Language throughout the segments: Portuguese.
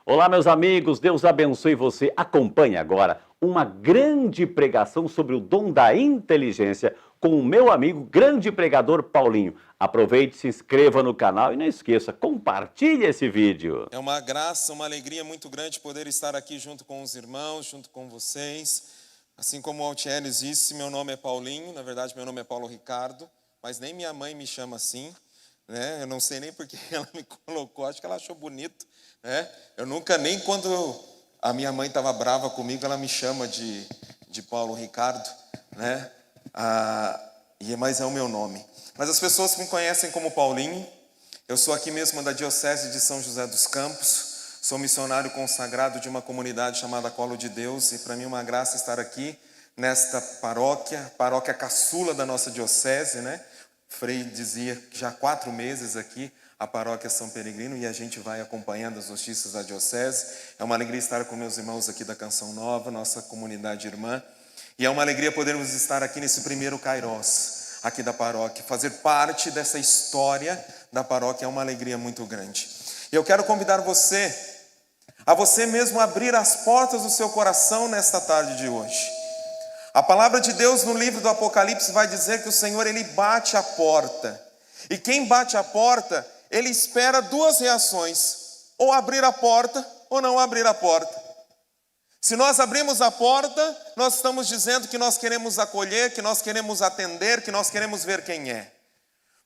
Olá, meus amigos, Deus abençoe você. Acompanhe agora uma grande pregação sobre o dom da inteligência com o meu amigo, grande pregador Paulinho. Aproveite, se inscreva no canal e não esqueça, compartilhe esse vídeo. É uma graça, uma alegria muito grande poder estar aqui junto com os irmãos, junto com vocês. Assim como o Altieres disse, meu nome é Paulinho, na verdade meu nome é Paulo Ricardo, mas nem minha mãe me chama assim, né? Eu não sei nem porque ela me colocou, acho que ela achou bonito, né? Eu nunca, nem quando a minha mãe estava brava comigo, ela me chama de Paulo Ricardo, né? Mas é o meu nome. Mas as pessoas me conhecem como Paulinho. Eu sou aqui mesmo da Diocese de São José dos Campos. Sou missionário consagrado de uma comunidade chamada Colo de Deus. E para mim é uma graça estar aqui nesta paróquia caçula da nossa diocese, né? O Frei dizia que já há 4 meses aqui a paróquia São Peregrino, e a gente vai acompanhando as notícias da diocese. É uma alegria estar com meus irmãos aqui da Canção Nova, nossa comunidade irmã. E é uma alegria podermos estar aqui nesse primeiro Kairos, aqui da paróquia. Fazer parte dessa história da paróquia é uma alegria muito grande. E eu quero convidar você, a você mesmo abrir as portas do seu coração nesta tarde de hoje. A palavra de Deus no livro do Apocalipse vai dizer que o Senhor, Ele bate a porta. E quem bate a porta, Ele espera 2 reações: ou abrir a porta, ou não abrir a porta. Se nós abrimos a porta, nós estamos dizendo que nós queremos acolher, que nós queremos atender, que nós queremos ver quem é.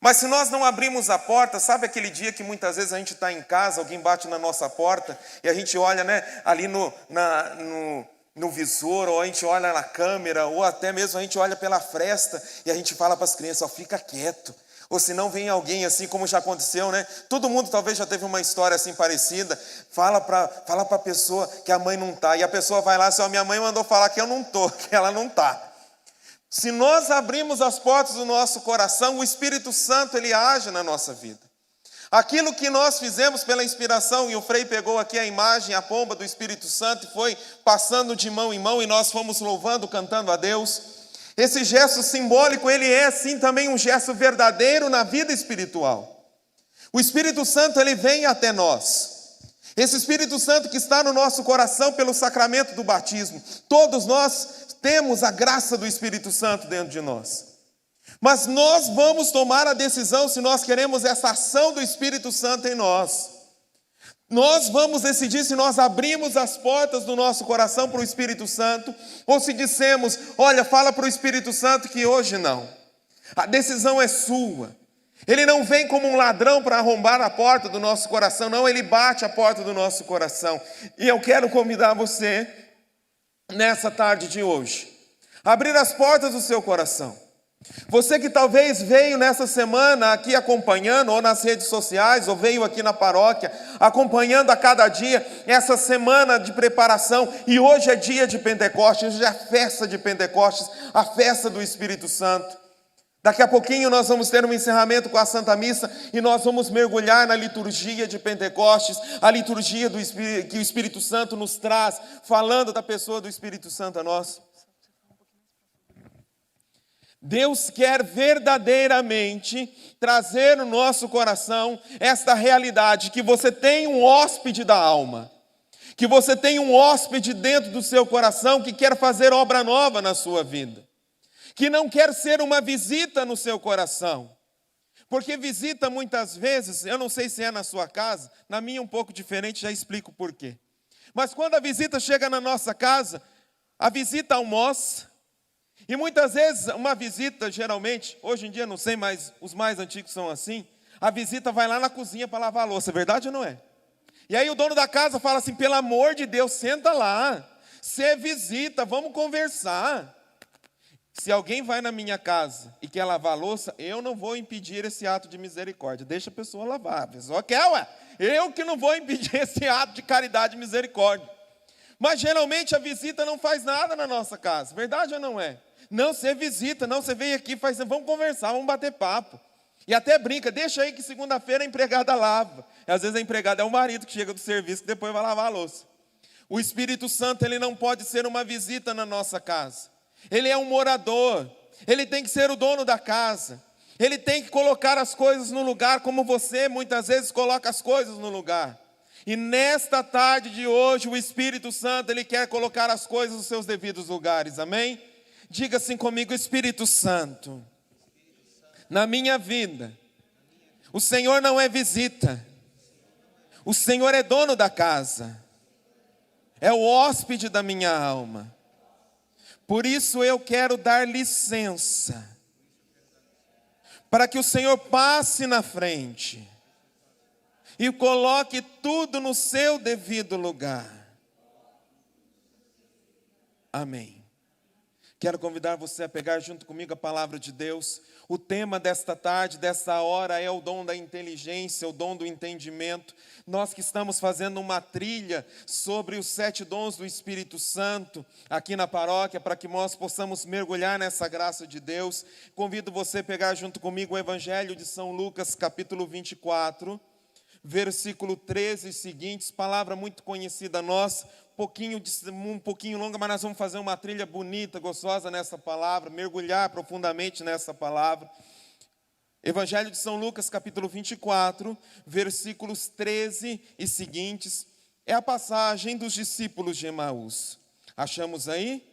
Mas se nós não abrimos a porta, sabe aquele dia que muitas vezes a gente está em casa, alguém bate na nossa porta e a gente olha, né, ali no visor, ou a gente olha na câmera, ou até mesmo a gente olha pela fresta e a gente fala para as crianças: ó, fica quieto. Ou se não vem alguém assim, como já aconteceu, né? Todo mundo talvez já teve uma história assim parecida. Fala para a pessoa que a mãe não está. E a pessoa vai lá assim: ó, minha mãe mandou falar que eu não estou, que ela não está. Se nós abrimos as portas do nosso coração, o Espírito Santo, ele age na nossa vida. Aquilo que nós fizemos pela inspiração, e o Frei pegou aqui a imagem, a pomba do Espírito Santo, e foi passando de mão em mão, e nós fomos louvando, cantando a Deus. Esse gesto simbólico, ele é sim também um gesto verdadeiro na vida espiritual. O Espírito Santo, ele vem até nós. Esse Espírito Santo que está no nosso coração pelo sacramento do batismo. Todos nós temos a graça do Espírito Santo dentro de nós. Mas nós vamos tomar a decisão se nós queremos essa ação do Espírito Santo em nós. Nós vamos decidir se nós abrimos as portas do nosso coração para o Espírito Santo, ou se dissemos: olha, fala para o Espírito Santo que hoje não. A decisão é sua. Ele não vem como um ladrão para arrombar a porta do nosso coração, não, ele bate a porta do nosso coração. E eu quero convidar você, nessa tarde de hoje, a abrir as portas do seu coração. Você que talvez veio nessa semana aqui acompanhando, ou nas redes sociais, ou veio aqui na paróquia, acompanhando a cada dia essa semana de preparação, e hoje é dia de Pentecostes, hoje é a festa de Pentecostes, a festa do Espírito Santo. Daqui a pouquinho nós vamos ter um encerramento com a Santa Missa, e nós vamos mergulhar na liturgia de Pentecostes, a liturgia que o Espírito Santo nos traz, falando da pessoa do Espírito Santo a nós. Deus quer verdadeiramente trazer no nosso coração esta realidade, que você tem um hóspede da alma, que você tem um hóspede dentro do seu coração que quer fazer obra nova na sua vida, que não quer ser uma visita no seu coração, porque visita muitas vezes, eu não sei se é na sua casa, na minha um pouco diferente, já explico por quê. Mas quando a visita chega na nossa casa, a visita almoça. E muitas vezes uma visita, geralmente, hoje em dia não sei, mas os mais antigos são assim, a visita vai lá na cozinha para lavar a louça, é verdade ou não é? E aí o dono da casa fala assim: pelo amor de Deus, senta lá, você visita, vamos conversar. Se alguém vai na minha casa e quer lavar a louça, eu não vou impedir esse ato de misericórdia, deixa a pessoa lavar, a pessoa quer, ué, eu que não vou impedir esse ato de caridade e misericórdia. Mas geralmente a visita não faz nada na nossa casa, verdade ou não é? Não, você visita, não, você vem aqui, vamos conversar, vamos bater papo. E até brinca: deixa aí que segunda-feira a empregada lava. E às vezes a empregada é o marido que chega do serviço, que depois vai lavar a louça. O Espírito Santo, ele não pode ser uma visita na nossa casa. Ele é um morador, ele tem que ser o dono da casa. Ele tem que colocar as coisas no lugar, como você muitas vezes coloca as coisas no lugar. E nesta tarde de hoje, o Espírito Santo, Ele quer colocar as coisas nos seus devidos lugares, amém? Diga assim comigo: Espírito Santo, na minha vida, o Senhor não é visita, o Senhor é dono da casa, é o hóspede da minha alma. Por isso eu quero dar licença, para que o Senhor passe na frente e coloque tudo no seu devido lugar. Amém. Quero convidar você a pegar junto comigo a palavra de Deus. O tema desta tarde, desta hora, é o dom da inteligência, o dom do entendimento. Nós que estamos fazendo uma trilha sobre os 7 dons do Espírito Santo aqui na paróquia, para que nós possamos mergulhar nessa graça de Deus. Convido você a pegar junto comigo o Evangelho de São Lucas, capítulo 24, versículo 13 e seguintes, palavra muito conhecida nossa, um pouquinho longa, mas nós vamos fazer uma trilha bonita, gostosa nessa palavra, mergulhar profundamente nessa palavra. Evangelho de São Lucas, capítulo 24, versículos 13 e seguintes, é a passagem dos discípulos de Emaús. Achamos aí?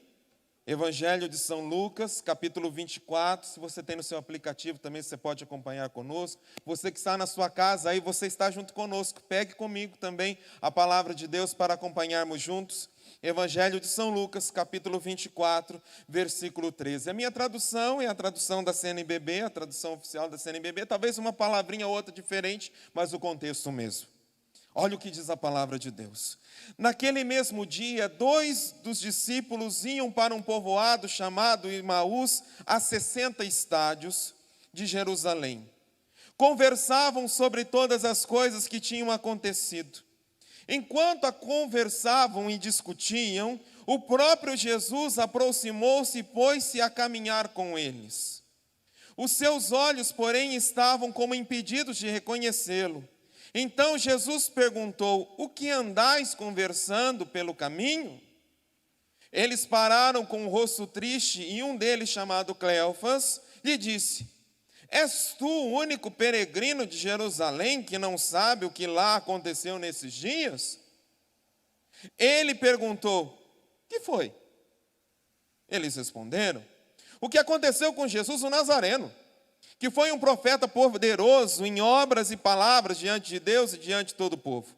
Evangelho de São Lucas, capítulo 24, se você tem no seu aplicativo também você pode acompanhar conosco. Você que está na sua casa aí, você está junto conosco, pegue comigo também a palavra de Deus para acompanharmos juntos. Evangelho de São Lucas, capítulo 24, versículo 13. A minha tradução é a tradução da CNBB, a tradução oficial da CNBB, talvez uma palavrinha ou outra diferente, mas o contexto mesmo. Olha o que diz a palavra de Deus. Naquele mesmo dia, 2 dos discípulos iam para um povoado chamado Emaús, a 60 estádios de Jerusalém. Conversavam sobre todas as coisas que tinham acontecido. Enquanto conversavam e discutiam, o próprio Jesus aproximou-se e pôs-se a caminhar com eles. Os seus olhos, porém, estavam como impedidos de reconhecê-lo. Então Jesus perguntou: o que andais conversando pelo caminho? Eles pararam com o rosto triste e um deles, chamado Cleofas, lhe disse: és tu o único peregrino de Jerusalém que não sabe o que lá aconteceu nesses dias? Ele perguntou: que foi? Eles responderam: o que aconteceu com Jesus o Nazareno, que foi um profeta poderoso em obras e palavras diante de Deus e diante de todo o povo.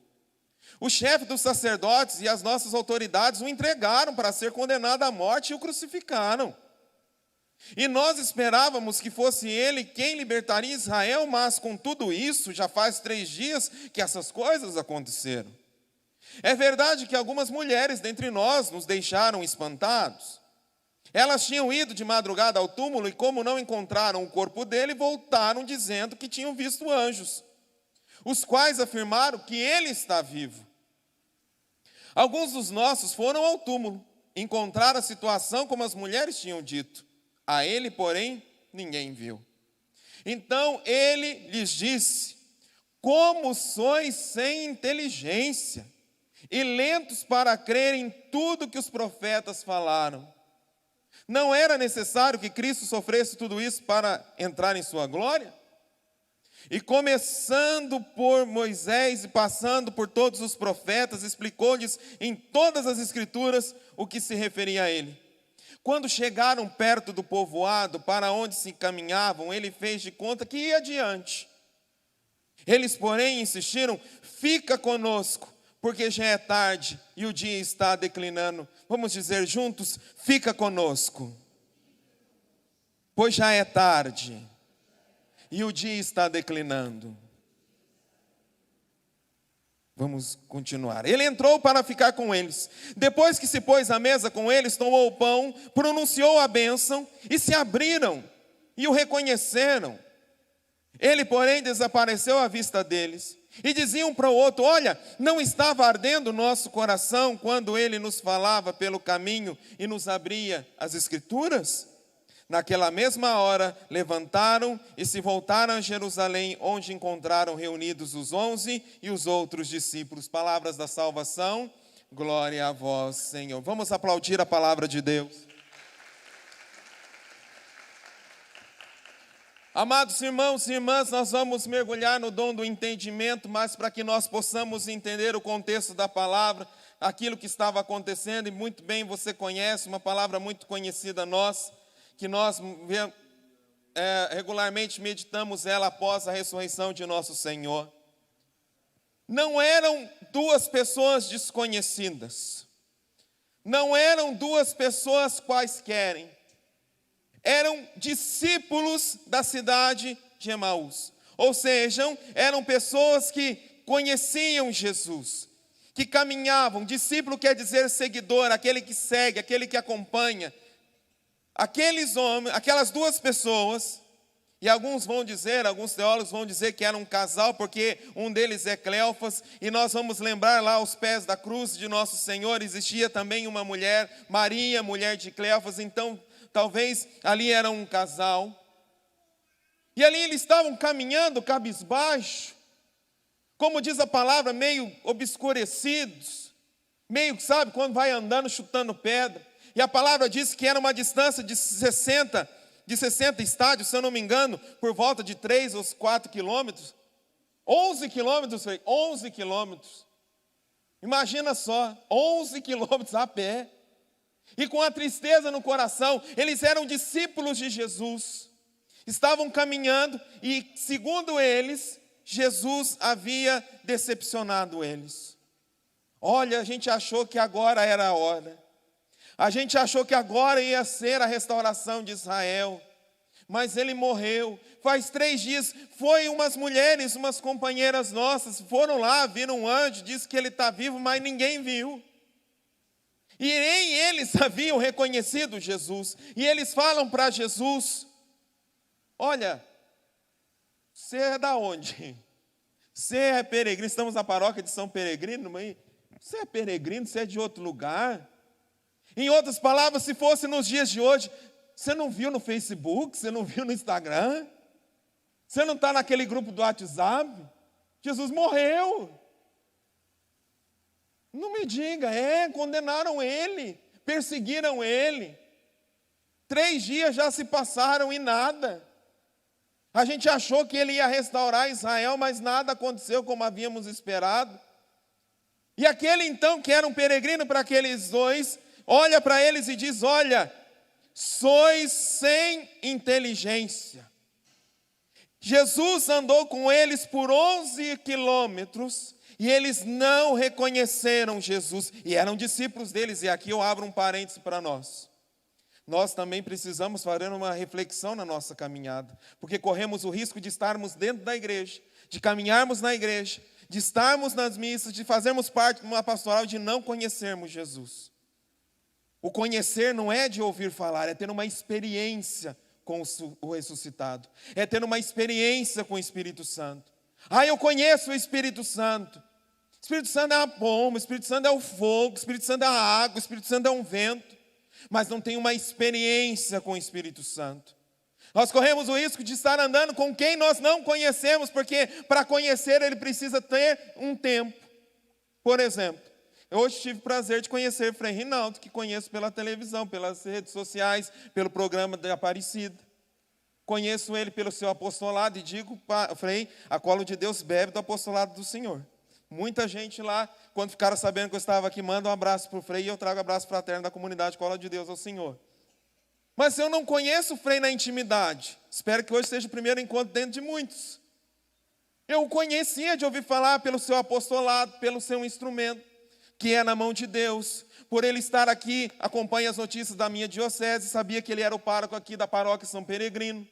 O chefe dos sacerdotes e as nossas autoridades o entregaram para ser condenado à morte e o crucificaram. E nós esperávamos que fosse ele quem libertaria Israel, mas com tudo isso, já faz 3 dias que essas coisas aconteceram. É verdade que algumas mulheres dentre nós nos deixaram espantados. Elas tinham ido de madrugada ao túmulo e, como não encontraram o corpo dele, voltaram dizendo que tinham visto anjos, os quais afirmaram que ele está vivo. Alguns dos nossos foram ao túmulo, encontraram a situação como as mulheres tinham dito. A ele, porém, ninguém viu. Então ele lhes disse: como sois sem inteligência e lentos para crer em tudo que os profetas falaram. Não era necessário que Cristo sofresse tudo isso para entrar em sua glória? E começando por Moisés e passando por todos os profetas, explicou-lhes em todas as escrituras o que se referia a ele. Quando chegaram perto do povoado para onde se encaminhavam, ele fez de conta que ia adiante. Eles, porém, insistiram: fica conosco, porque já é tarde e o dia está declinando. Vamos dizer juntos: fica conosco, pois já é tarde e o dia está declinando. Vamos continuar. Ele entrou para ficar com eles. Depois que se pôs à mesa com eles, tomou o pão, pronunciou a bênção e se abriram e o reconheceram. Ele, porém, desapareceu à vista deles. E diziam um para o outro: olha, não estava ardendo o nosso coração quando ele nos falava pelo caminho e nos abria as escrituras? Naquela mesma hora, levantaram e se voltaram a Jerusalém, onde encontraram reunidos os 11 e os outros discípulos. Palavras da salvação, glória a vós, Senhor. Vamos aplaudir a palavra de Deus. Amados irmãos e irmãs, nós vamos mergulhar no dom do entendimento, mas para que nós possamos entender o contexto da palavra, aquilo que estava acontecendo, e muito bem você conhece, uma palavra muito conhecida nossa, que nós regularmente meditamos ela após a ressurreição de nosso Senhor. Não eram duas pessoas desconhecidas, não eram duas pessoas quaisquer, eram discípulos da cidade de Emaús, ou seja, eram pessoas que conheciam Jesus, que caminhavam. Discípulo quer dizer seguidor, aquele que segue, aquele que acompanha. Aqueles homens, aquelas duas pessoas, e alguns teólogos vão dizer que era um casal, porque um deles é Cleofas, e nós vamos lembrar lá aos pés da cruz de nosso Senhor, existia também uma mulher, Maria, mulher de Cleofas, então talvez ali era um casal, e ali eles estavam caminhando cabisbaixo, como diz a palavra, meio obscurecidos, meio, sabe, quando vai andando chutando pedra, e a palavra diz que era uma distância de 60 estádios, se eu não me engano, por volta de 3 ou 4 quilômetros, 11 quilômetros, 11 quilômetros, imagina só, 11 quilômetros a pé, e com a tristeza no coração. Eles eram discípulos de Jesus, estavam caminhando, e segundo eles, Jesus havia decepcionado eles. Olha, a gente achou que agora era a hora, a gente achou que agora ia ser a restauração de Israel, mas ele morreu. Faz 3 dias, foi umas mulheres, umas companheiras nossas, foram lá, viram um anjo, disse que ele está vivo, mas ninguém viu. E nem eles haviam reconhecido Jesus, e eles falam para Jesus: olha, você é da onde? Você é peregrino, estamos na paróquia de São Peregrino, mas você é peregrino, você é de outro lugar? Em outras palavras, se fosse nos dias de hoje, você não viu no Facebook, você não viu no Instagram, você não está naquele grupo do WhatsApp? Jesus morreu. Não me diga, condenaram ele, perseguiram ele. 3 dias já se passaram e nada. A gente achou que ele ia restaurar Israel, mas nada aconteceu como havíamos esperado. E aquele então, que era um peregrino para aqueles dois, olha para eles e diz: olha, sois sem inteligência. Jesus andou com eles por 11 quilômetros, e eles não reconheceram Jesus, e eram discípulos deles. E aqui eu abro um parêntese para nós. Nós também precisamos fazer uma reflexão na nossa caminhada, porque corremos o risco de estarmos dentro da igreja, de caminharmos na igreja, de estarmos nas missas, de fazermos parte de uma pastoral, de não conhecermos Jesus. O conhecer não é de ouvir falar, é ter uma experiência com o ressuscitado, é ter uma experiência com o Espírito Santo. Eu conheço o Espírito Santo. O Espírito Santo é a pomba, o Espírito Santo é o fogo, o Espírito Santo é a água, o Espírito Santo é um vento, mas não tem uma experiência com o Espírito Santo. Nós corremos o risco de estar andando com quem nós não conhecemos, porque para conhecer ele precisa ter um tempo. Por exemplo, eu hoje tive o prazer de conhecer Frei Rinaldo, que conheço pela televisão, pelas redes sociais, pelo programa da Aparecida. Conheço ele pelo seu apostolado e digo: Frei, a Colo de Deus bebe do apostolado do Senhor. Muita gente lá, quando ficaram sabendo que eu estava aqui, manda um abraço para o Frei, e eu trago abraço fraterno da comunidade Colo de Deus ao Senhor. Mas eu não conheço o Frei na intimidade. Espero que hoje seja o primeiro encontro dentro de muitos. Eu o conhecia de ouvir falar pelo seu apostolado, pelo seu instrumento, que é na mão de Deus. Por ele estar aqui, acompanha as notícias da minha diocese, sabia que ele era o pároco aqui da paróquia São Peregrino.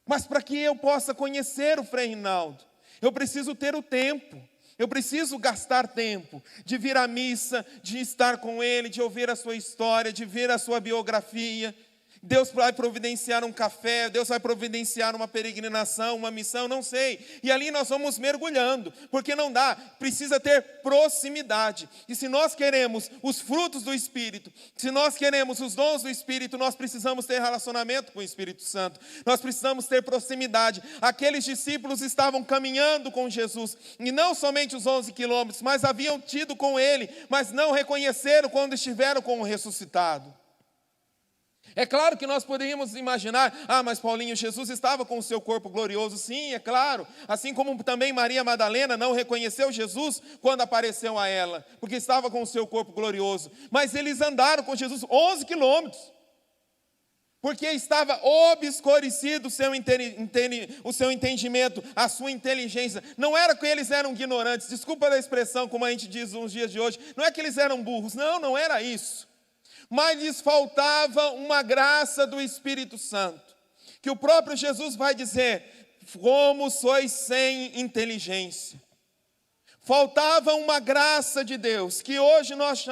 Mas para que eu possa conhecer o Frei Rinaldo, eu preciso ter o tempo, eu preciso gastar tempo de vir à missa, de estar com ele, de ouvir a sua história, de ver a sua biografia. Deus vai providenciar um café, Deus vai providenciar uma peregrinação, uma missão, não sei. E ali nós vamos mergulhando, porque não dá, precisa ter proximidade. E se nós queremos os frutos do Espírito, se nós queremos os dons do Espírito, nós precisamos ter relacionamento com o Espírito Santo. Nós precisamos ter proximidade. Aqueles discípulos estavam caminhando com Jesus, e não somente os 11 quilômetros, mas haviam tido com ele, mas não reconheceram quando estiveram com o ressuscitado. É claro que nós poderíamos imaginar, mas Paulinho, Jesus estava com o seu corpo glorioso. Sim, é claro. Assim como também Maria Madalena não reconheceu Jesus quando apareceu a ela, porque estava com o seu corpo glorioso. Mas eles andaram com Jesus 11 quilômetros, porque estava obscurecido o seu entendimento, a sua inteligência. Não era que eles eram ignorantes, desculpa a expressão como a gente diz nos dias de hoje, não é que eles eram burros, não era isso. Mas lhes faltava uma graça do Espírito Santo, que o próprio Jesus vai dizer, como sois sem inteligência. Faltava uma graça de Deus, que hoje nós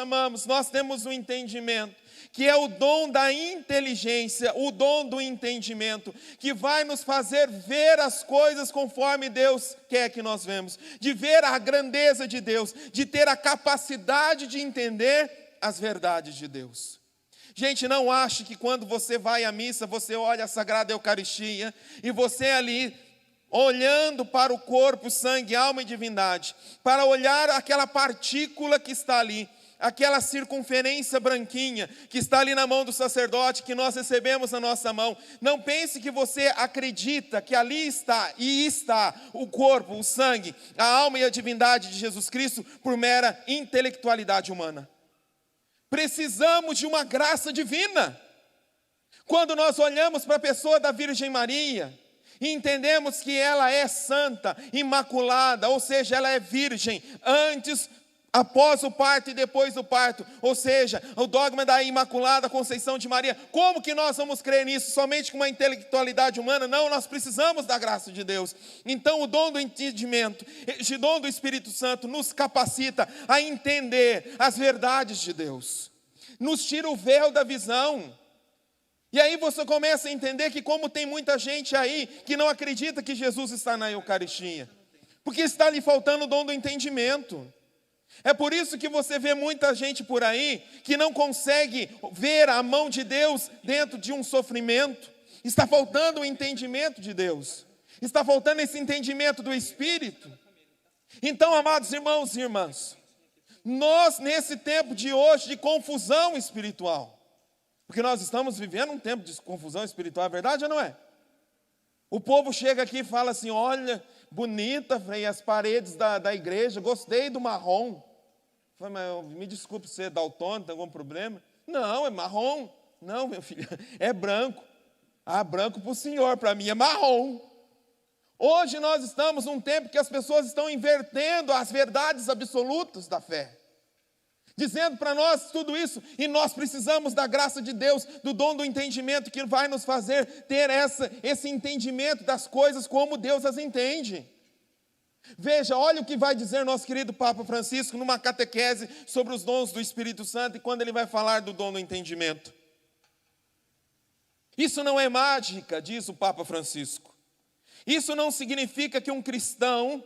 temos um entendimento, que é o dom da inteligência, o dom do entendimento, que vai nos fazer ver as coisas conforme Deus quer que nós vemos, de ver a grandeza de Deus, de ter a capacidade de entender as verdades de Deus. Gente, não ache que quando você vai à missa, você olha a Sagrada Eucaristia e você ali, olhando para o corpo, sangue, alma e divindade, para olhar aquela partícula que está ali, aquela circunferência branquinha que está ali na mão do sacerdote, que nós recebemos na nossa mão. Não pense que você acredita que ali está, e está o corpo, o sangue, a alma e a divindade de Jesus Cristo por mera intelectualidade humana. Precisamos de uma graça divina. Quando nós olhamos para a pessoa da Virgem Maria e entendemos que ela é santa, imaculada, ou seja, ela é virgem antes, após o parto e depois do parto, ou seja, o dogma da Imaculada Conceição de Maria. Como que nós vamos crer nisso? Somente com uma intelectualidade humana? Não, nós precisamos da graça de Deus. Então o dom do entendimento, o dom do Espírito Santo nos capacita a entender as verdades de Deus, nos tira o véu da visão. E aí você começa a entender que como tem muita gente aí que não acredita que Jesus está na Eucaristia, porque está lhe faltando o dom do entendimento. É por isso que você vê muita gente por aí que não consegue ver a mão de Deus dentro de um sofrimento. Está faltando o entendimento de Deus. Está faltando esse entendimento do Espírito. Então, amados irmãos e irmãs, nós nesse tempo de hoje de confusão espiritual, porque nós estamos vivendo um tempo de confusão espiritual, é verdade ou não é? O povo chega aqui e fala assim, olha, bonita, Frei, as paredes da igreja, gostei do marrom. Eu falei, mas me desculpe, você é daltônico, tem algum problema? Não, é marrom. Não, meu filho, é branco. Ah, branco para o senhor, para mim é marrom. Hoje nós estamos num tempo que as pessoas estão invertendo as verdades absolutas da fé, dizendo para nós tudo isso, e nós precisamos da graça de Deus, do dom do entendimento que vai nos fazer ter esse entendimento das coisas como Deus as entende. Veja, olha o que vai dizer nosso querido Papa Francisco numa catequese sobre os dons do Espírito Santo, e quando ele vai falar do dom do entendimento. Isso não é mágica, diz o Papa Francisco. Isso não significa que um cristão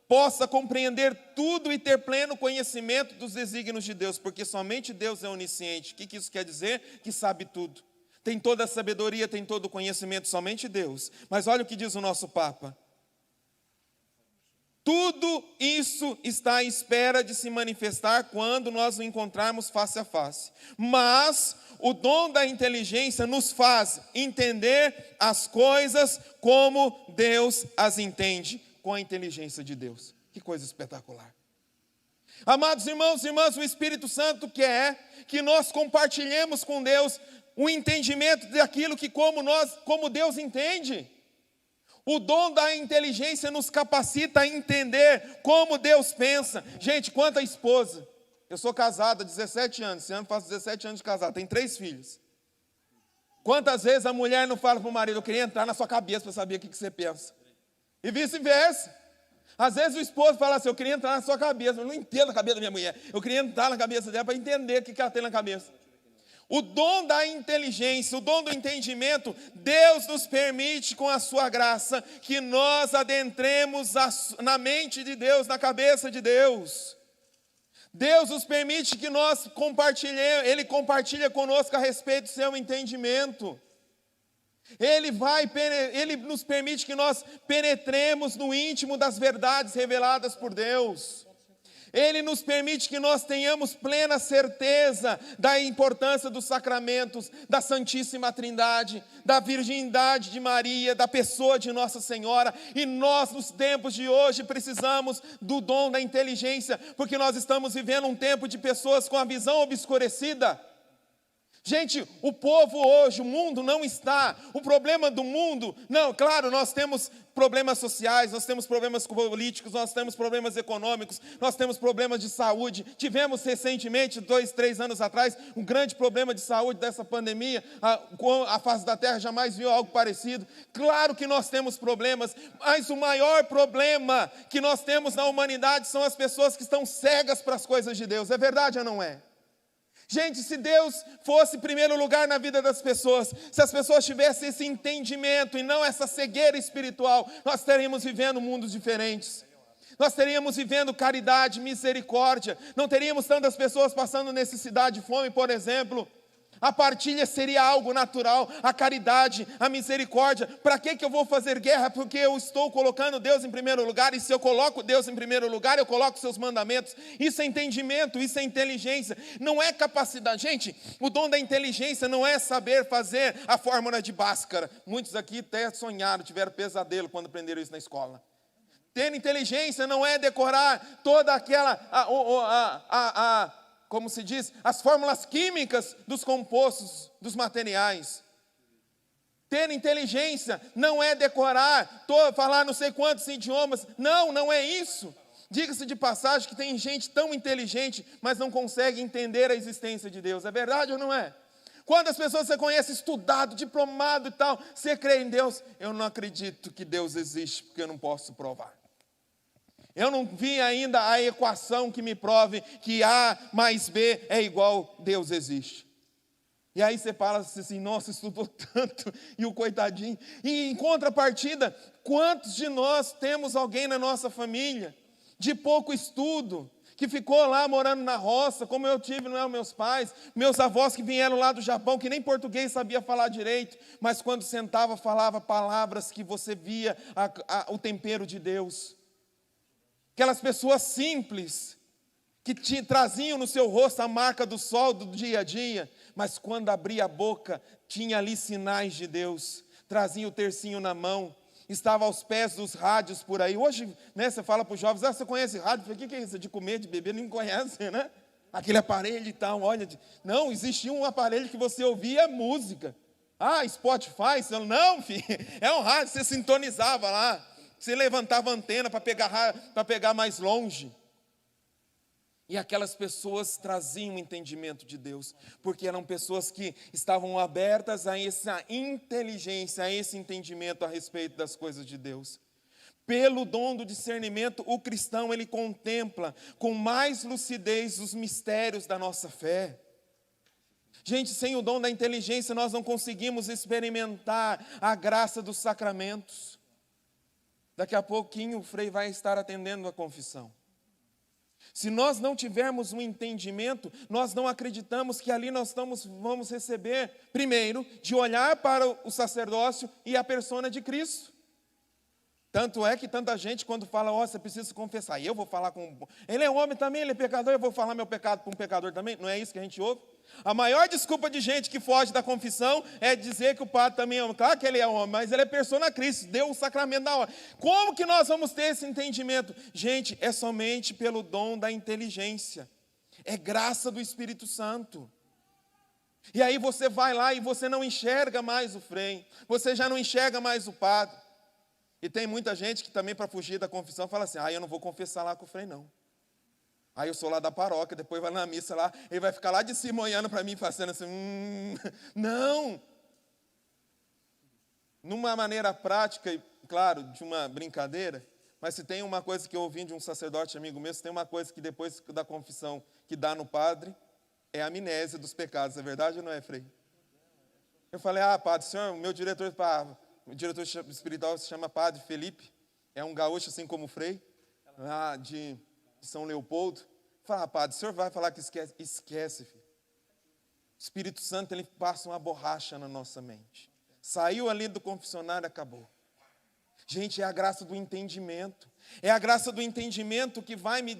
possa compreender tudo e ter pleno conhecimento dos desígnios de Deus, porque somente Deus é onisciente. O que isso quer dizer? Que sabe tudo. Tem toda a sabedoria, tem todo o conhecimento, somente Deus. Mas olha o que diz o nosso Papa. Tudo isso está à espera de se manifestar quando nós o encontrarmos face a face. Mas o dom da inteligência nos faz entender as coisas como Deus as entende, com a inteligência de Deus. Que coisa espetacular. Amados irmãos e irmãs, o Espírito Santo quer que nós compartilhemos com Deus o entendimento daquilo que como Deus entende. O dom da inteligência nos capacita a entender como Deus pensa. Gente, quanta esposa. Eu sou casado há 17 anos, esse ano faço 17 anos de casado, tenho 3 filhos. Quantas vezes a mulher não fala para o marido, eu queria entrar na sua cabeça para saber o que você pensa. E vice-versa. Às vezes o esposo fala assim, eu queria entrar na sua cabeça, eu não entendo a cabeça da minha mulher. Eu queria entrar na cabeça dela para entender o que ela tem na cabeça. O dom da inteligência, o dom do entendimento, Deus nos permite com a sua graça que nós adentremos na mente de Deus, na cabeça de Deus. Deus nos permite que nós compartilhemos, Ele compartilha conosco a respeito do seu entendimento. Ele nos permite que nós penetremos no íntimo das verdades reveladas por Deus. Ele nos permite que nós tenhamos plena certeza da importância dos sacramentos, da Santíssima Trindade, da virgindade de Maria, da pessoa de Nossa Senhora. E nós, nos tempos de hoje, precisamos do dom da inteligência, porque nós estamos vivendo um tempo de pessoas com a visão obscurecida. Gente, o povo hoje, o mundo não está, o problema do mundo, não, claro, nós temos problemas sociais, nós temos problemas políticos, nós temos problemas econômicos, nós temos problemas de saúde. Tivemos recentemente, 2, 3 anos atrás, um grande problema de saúde dessa pandemia, a face da terra jamais viu algo parecido. Claro que nós temos problemas, mas o maior problema que nós temos na humanidade são as pessoas que estão cegas para as coisas de Deus, é verdade ou não é? Gente, se Deus fosse em primeiro lugar na vida das pessoas, se as pessoas tivessem esse entendimento e não essa cegueira espiritual, nós estaríamos vivendo mundos diferentes. Nós estaríamos vivendo caridade, misericórdia, não teríamos tantas pessoas passando necessidade, fome, por exemplo. A partilha seria algo natural, a caridade, a misericórdia. Para que eu vou fazer guerra? Porque eu estou colocando Deus em primeiro lugar, e se eu coloco Deus em primeiro lugar, eu coloco seus mandamentos. Isso é entendimento, isso é inteligência, não é capacidade. Gente, o dom da inteligência não é saber fazer a fórmula de Bhaskara. Muitos aqui até sonharam, tiveram pesadelo quando aprenderam isso na escola. Ter inteligência não é decorar toda aquela... como se diz, as fórmulas químicas dos compostos, dos materiais. Ter inteligência não é decorar, falar não sei quantos idiomas. Não, não é isso. Diga-se de passagem que tem gente tão inteligente, mas não consegue entender a existência de Deus. É verdade ou não é? Quantas pessoas você conhece, estudado, diplomado e tal, você crê em Deus? Eu não acredito que Deus existe, porque eu não posso provar. Eu não vi ainda a equação que me prove que A mais B é igual Deus existe. E aí você fala assim, nossa, estudou tanto, e o coitadinho. E em contrapartida, quantos de nós temos alguém na nossa família, de pouco estudo, que ficou lá morando na roça, como eu tive, não é, meus pais, meus avós que vieram lá do Japão, que nem português sabia falar direito, mas quando sentava falava palavras que você via o tempero de Deus. Aquelas pessoas simples, que traziam no seu rosto a marca do sol do dia a dia, mas quando abria a boca, tinha ali sinais de Deus, trazia o tercinho na mão, estava aos pés dos rádios por aí. Hoje, né, você fala para os jovens, você conhece rádio? O que é isso? De comer, de beber? Ninguém conhece, né? Aquele aparelho e tal, olha. Não, existia um aparelho que você ouvia música. Spotify? Não, filho, é um rádio, você sintonizava lá. Você levantava a antena para pegar mais longe. E aquelas pessoas traziam o entendimento de Deus, porque eram pessoas que estavam abertas a essa inteligência, a esse entendimento a respeito das coisas de Deus. Pelo dom do discernimento, o cristão, ele contempla com mais lucidez os mistérios da nossa fé. Gente, sem o dom da inteligência, nós não conseguimos experimentar a graça dos sacramentos. Daqui a pouquinho o Frei vai estar atendendo a confissão. Se nós não tivermos um entendimento, nós não acreditamos que ali nós vamos receber, primeiro, de olhar para o sacerdócio e a persona de Cristo. Tanto é que tanta gente quando fala, você precisa confessar, e eu vou falar com... Ele é homem também, ele é pecador, eu vou falar meu pecado para um pecador também? Não é isso que a gente ouve? A maior desculpa de gente que foge da confissão é dizer que o padre também é homem. Claro que ele é homem, mas ele é persona Cristo, deu o sacramento da hora. Como que nós vamos ter esse entendimento? Gente, é somente pelo dom da inteligência. É graça do Espírito Santo. E aí você vai lá e você não enxerga mais o Frei, você já não enxerga mais o padre. E tem muita gente que também, para fugir da confissão, fala assim, eu não vou confessar lá com o Frei, não. Aí eu sou lá da paróquia, depois vai na missa lá, ele vai ficar lá de cima olhando para mim, fazendo assim, não. Numa maneira prática, e claro, de uma brincadeira, mas se tem uma coisa que eu ouvi de um sacerdote amigo meu, se tem uma coisa que depois da confissão que dá no padre, é a amnésia dos pecados, é verdade ou não é, Frei? Eu falei, padre, senhor, o meu diretor espiritual se chama Padre Felipe, é um gaúcho assim como o Frei, lá de São Leopoldo. Fala, padre, o senhor vai falar que esquece? Esquece, filho. O Espírito Santo, ele passa uma borracha na nossa mente. Saiu ali do confessionário, acabou. Gente, é a graça do entendimento. É a graça do entendimento que vai me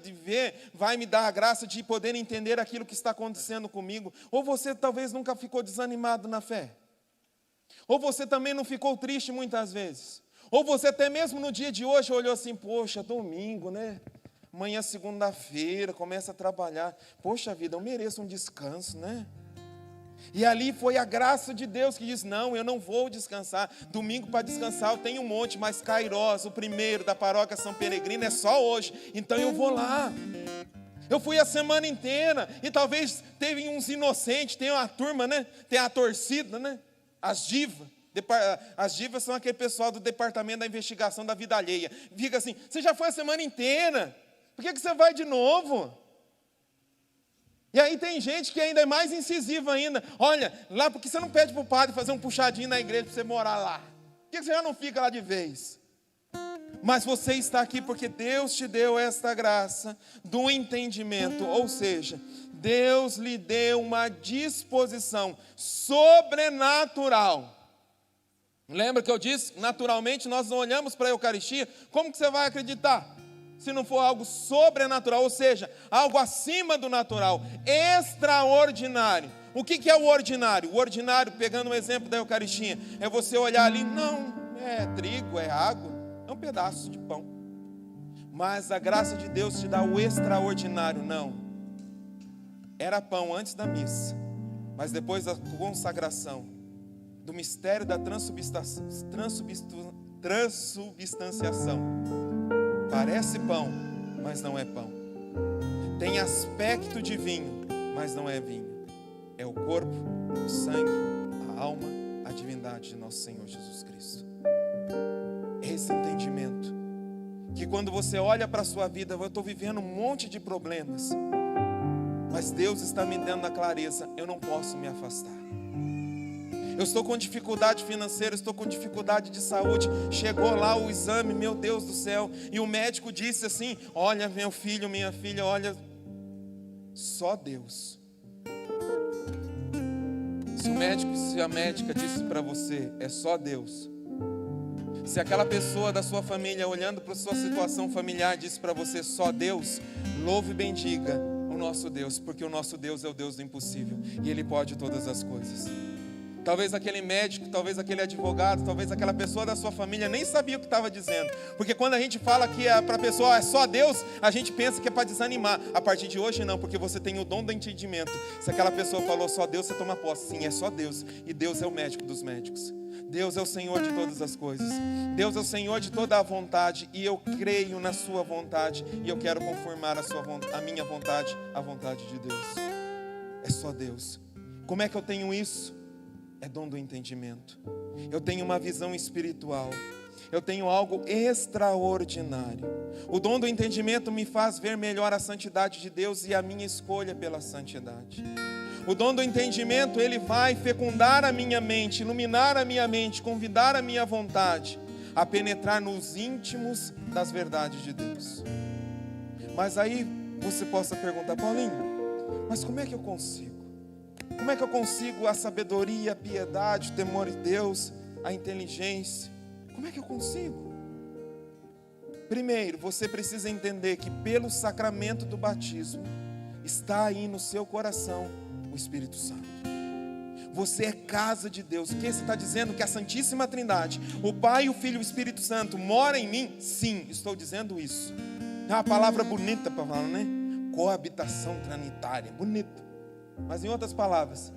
dar a graça de poder entender aquilo que está acontecendo comigo. Ou você talvez nunca ficou desanimado na fé. Ou você também não ficou triste muitas vezes. Ou você até mesmo no dia de hoje olhou assim, poxa, domingo, né? Amanhã, segunda-feira, começa a trabalhar. Poxa vida, eu mereço um descanso, né? E ali foi a graça de Deus que diz, não, eu não vou descansar. Domingo para descansar eu tenho um monte, mas Cairós, o primeiro da paróquia São Peregrino, é só hoje. Então eu vou lá. Eu fui a semana inteira. E talvez teve uns inocentes, tem uma turma, né? Tem a torcida, né? As divas. As divas são aquele pessoal do departamento da investigação da vida alheia. Fica assim, você já foi a semana inteira. Por que você vai de novo? E aí tem gente que ainda é mais incisiva ainda. Olha, lá porque você não pede para o padre fazer um puxadinho na igreja para você morar lá? Por que você já não fica lá de vez? Mas você está aqui porque Deus te deu esta graça do entendimento. Ou seja, Deus lhe deu uma disposição sobrenatural. Lembra que eu disse? Naturalmente nós não olhamos para a Eucaristia. Como que você vai acreditar? Se não for algo sobrenatural, ou seja, algo acima do natural, extraordinário. O que é o ordinário? O ordinário, pegando o exemplo da Eucaristia, é você olhar ali, não, é trigo, é água, é um pedaço de pão. Mas a graça de Deus te dá o extraordinário, não. Era pão antes da missa, mas depois da consagração, do mistério da transubstanciação. Parece pão, mas não é pão. Tem aspecto de vinho, mas não é vinho. É o corpo, o sangue, a alma, a divindade de nosso Senhor Jesus Cristo. Esse entendimento, que quando você olha para a sua vida, eu estou vivendo um monte de problemas, mas Deus está me dando a clareza, eu não posso me afastar. Eu estou com dificuldade financeira, estou com dificuldade de saúde. Chegou lá o exame, meu Deus do céu. E o médico disse assim, olha meu filho, minha filha, olha, só Deus. Se a médica disse para você, é só Deus. Se aquela pessoa da sua família, olhando para a sua situação familiar, disse para você, só Deus, louve e bendiga o nosso Deus, porque o nosso Deus é o Deus do impossível. E Ele pode todas as coisas. Talvez aquele médico, talvez aquele advogado, talvez aquela pessoa da sua família nem sabia o que estava dizendo. Porque quando a gente fala que para a pessoa é só Deus, a gente pensa que é para desanimar. A partir de hoje não, porque você tem o dom do entendimento. Se aquela pessoa falou só Deus, você toma posse. Sim, é só Deus. E Deus é o médico dos médicos. Deus é o Senhor de todas as coisas. Deus é o Senhor de toda a vontade. E eu creio na sua vontade. E eu quero conformar a minha vontade à vontade de Deus. É só Deus. Como é que eu tenho isso? É dom do entendimento. Eu tenho uma visão espiritual. Eu tenho algo extraordinário. O dom do entendimento me faz ver melhor a santidade de Deus e a minha escolha pela santidade. O dom do entendimento, ele vai fecundar a minha mente, iluminar a minha mente, convidar a minha vontade a penetrar nos íntimos das verdades de Deus. Mas aí você possa perguntar, Paulinho, mas como é que eu consigo? Como é que eu consigo a sabedoria, a piedade, o temor de Deus, a inteligência? Como é que eu consigo? Primeiro, você precisa entender que pelo sacramento do batismo, está aí no seu coração o Espírito Santo. Você é casa de Deus. O que você está dizendo? Que a Santíssima Trindade, o Pai, o Filho e o Espírito Santo mora em mim? Sim, estou dizendo isso. É uma palavra bonita para falar, né? Coabitação trinitária, bonita. Mas em outras palavras,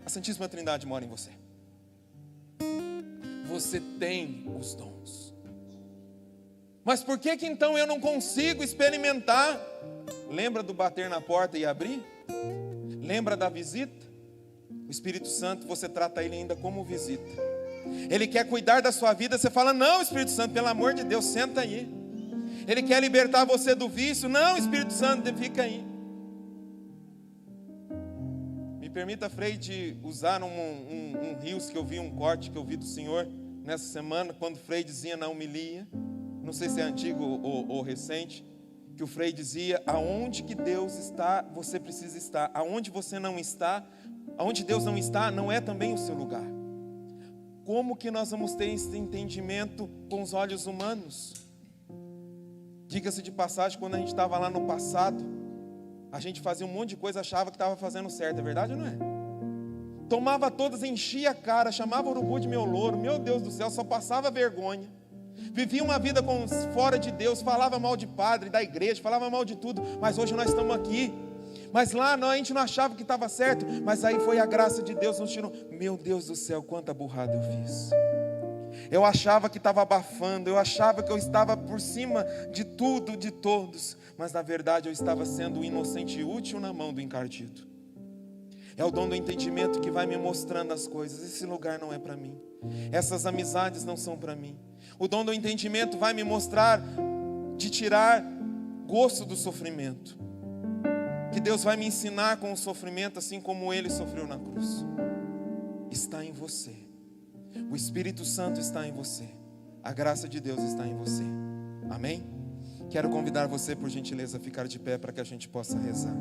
a Santíssima Trindade mora em você. Você tem os dons. Mas por que então eu não consigo experimentar? Lembra do bater na porta e abrir? Lembra da visita? O Espírito Santo, você trata ele ainda como visita. Ele quer cuidar da sua vida, você fala, não, Espírito Santo, pelo amor de Deus, senta aí. Ele quer libertar você do vício, não, Espírito Santo, fica aí. Me permita, Frei, de usar um rios que eu vi, um corte que eu vi do Senhor nessa semana, quando o Frei dizia na homilia, não sei se é antigo ou recente, que o Frei dizia, aonde que Deus está, você precisa estar, aonde você não está, aonde Deus não está, não é também o seu lugar. como que nós vamos ter esse entendimento com os olhos humanos? Diga-se de passagem, quando a gente estava lá no passado, a gente fazia um monte de coisa, achava que estava fazendo certo, é verdade ou não é? Tomava todas, enchia a cara, chamava o urubu de meu louro, meu Deus do céu, só passava vergonha. Vivia uma vida fora de Deus, falava mal de padre, da igreja, falava mal de tudo, mas hoje nós estamos aqui. Mas lá a gente não achava que estava certo, mas aí foi a graça de Deus nos tirou. Meu Deus do céu, quanta burrada eu fiz. Eu achava que estava abafando, eu achava que eu estava por cima de tudo, de todos, mas na verdade eu estava sendo inocente e útil na mão do encardido. É o dom do entendimento que vai me mostrando as coisas. Esse lugar não é para mim, essas amizades não são para mim. O dom do entendimento vai me mostrar de tirar gosto do sofrimento, que Deus vai me ensinar com o sofrimento, assim como Ele sofreu na cruz. Está em você. O Espírito Santo está em você. A graça de Deus está em você. Amém? Quero convidar você, por gentileza, a ficar de pé para que a gente possa rezar.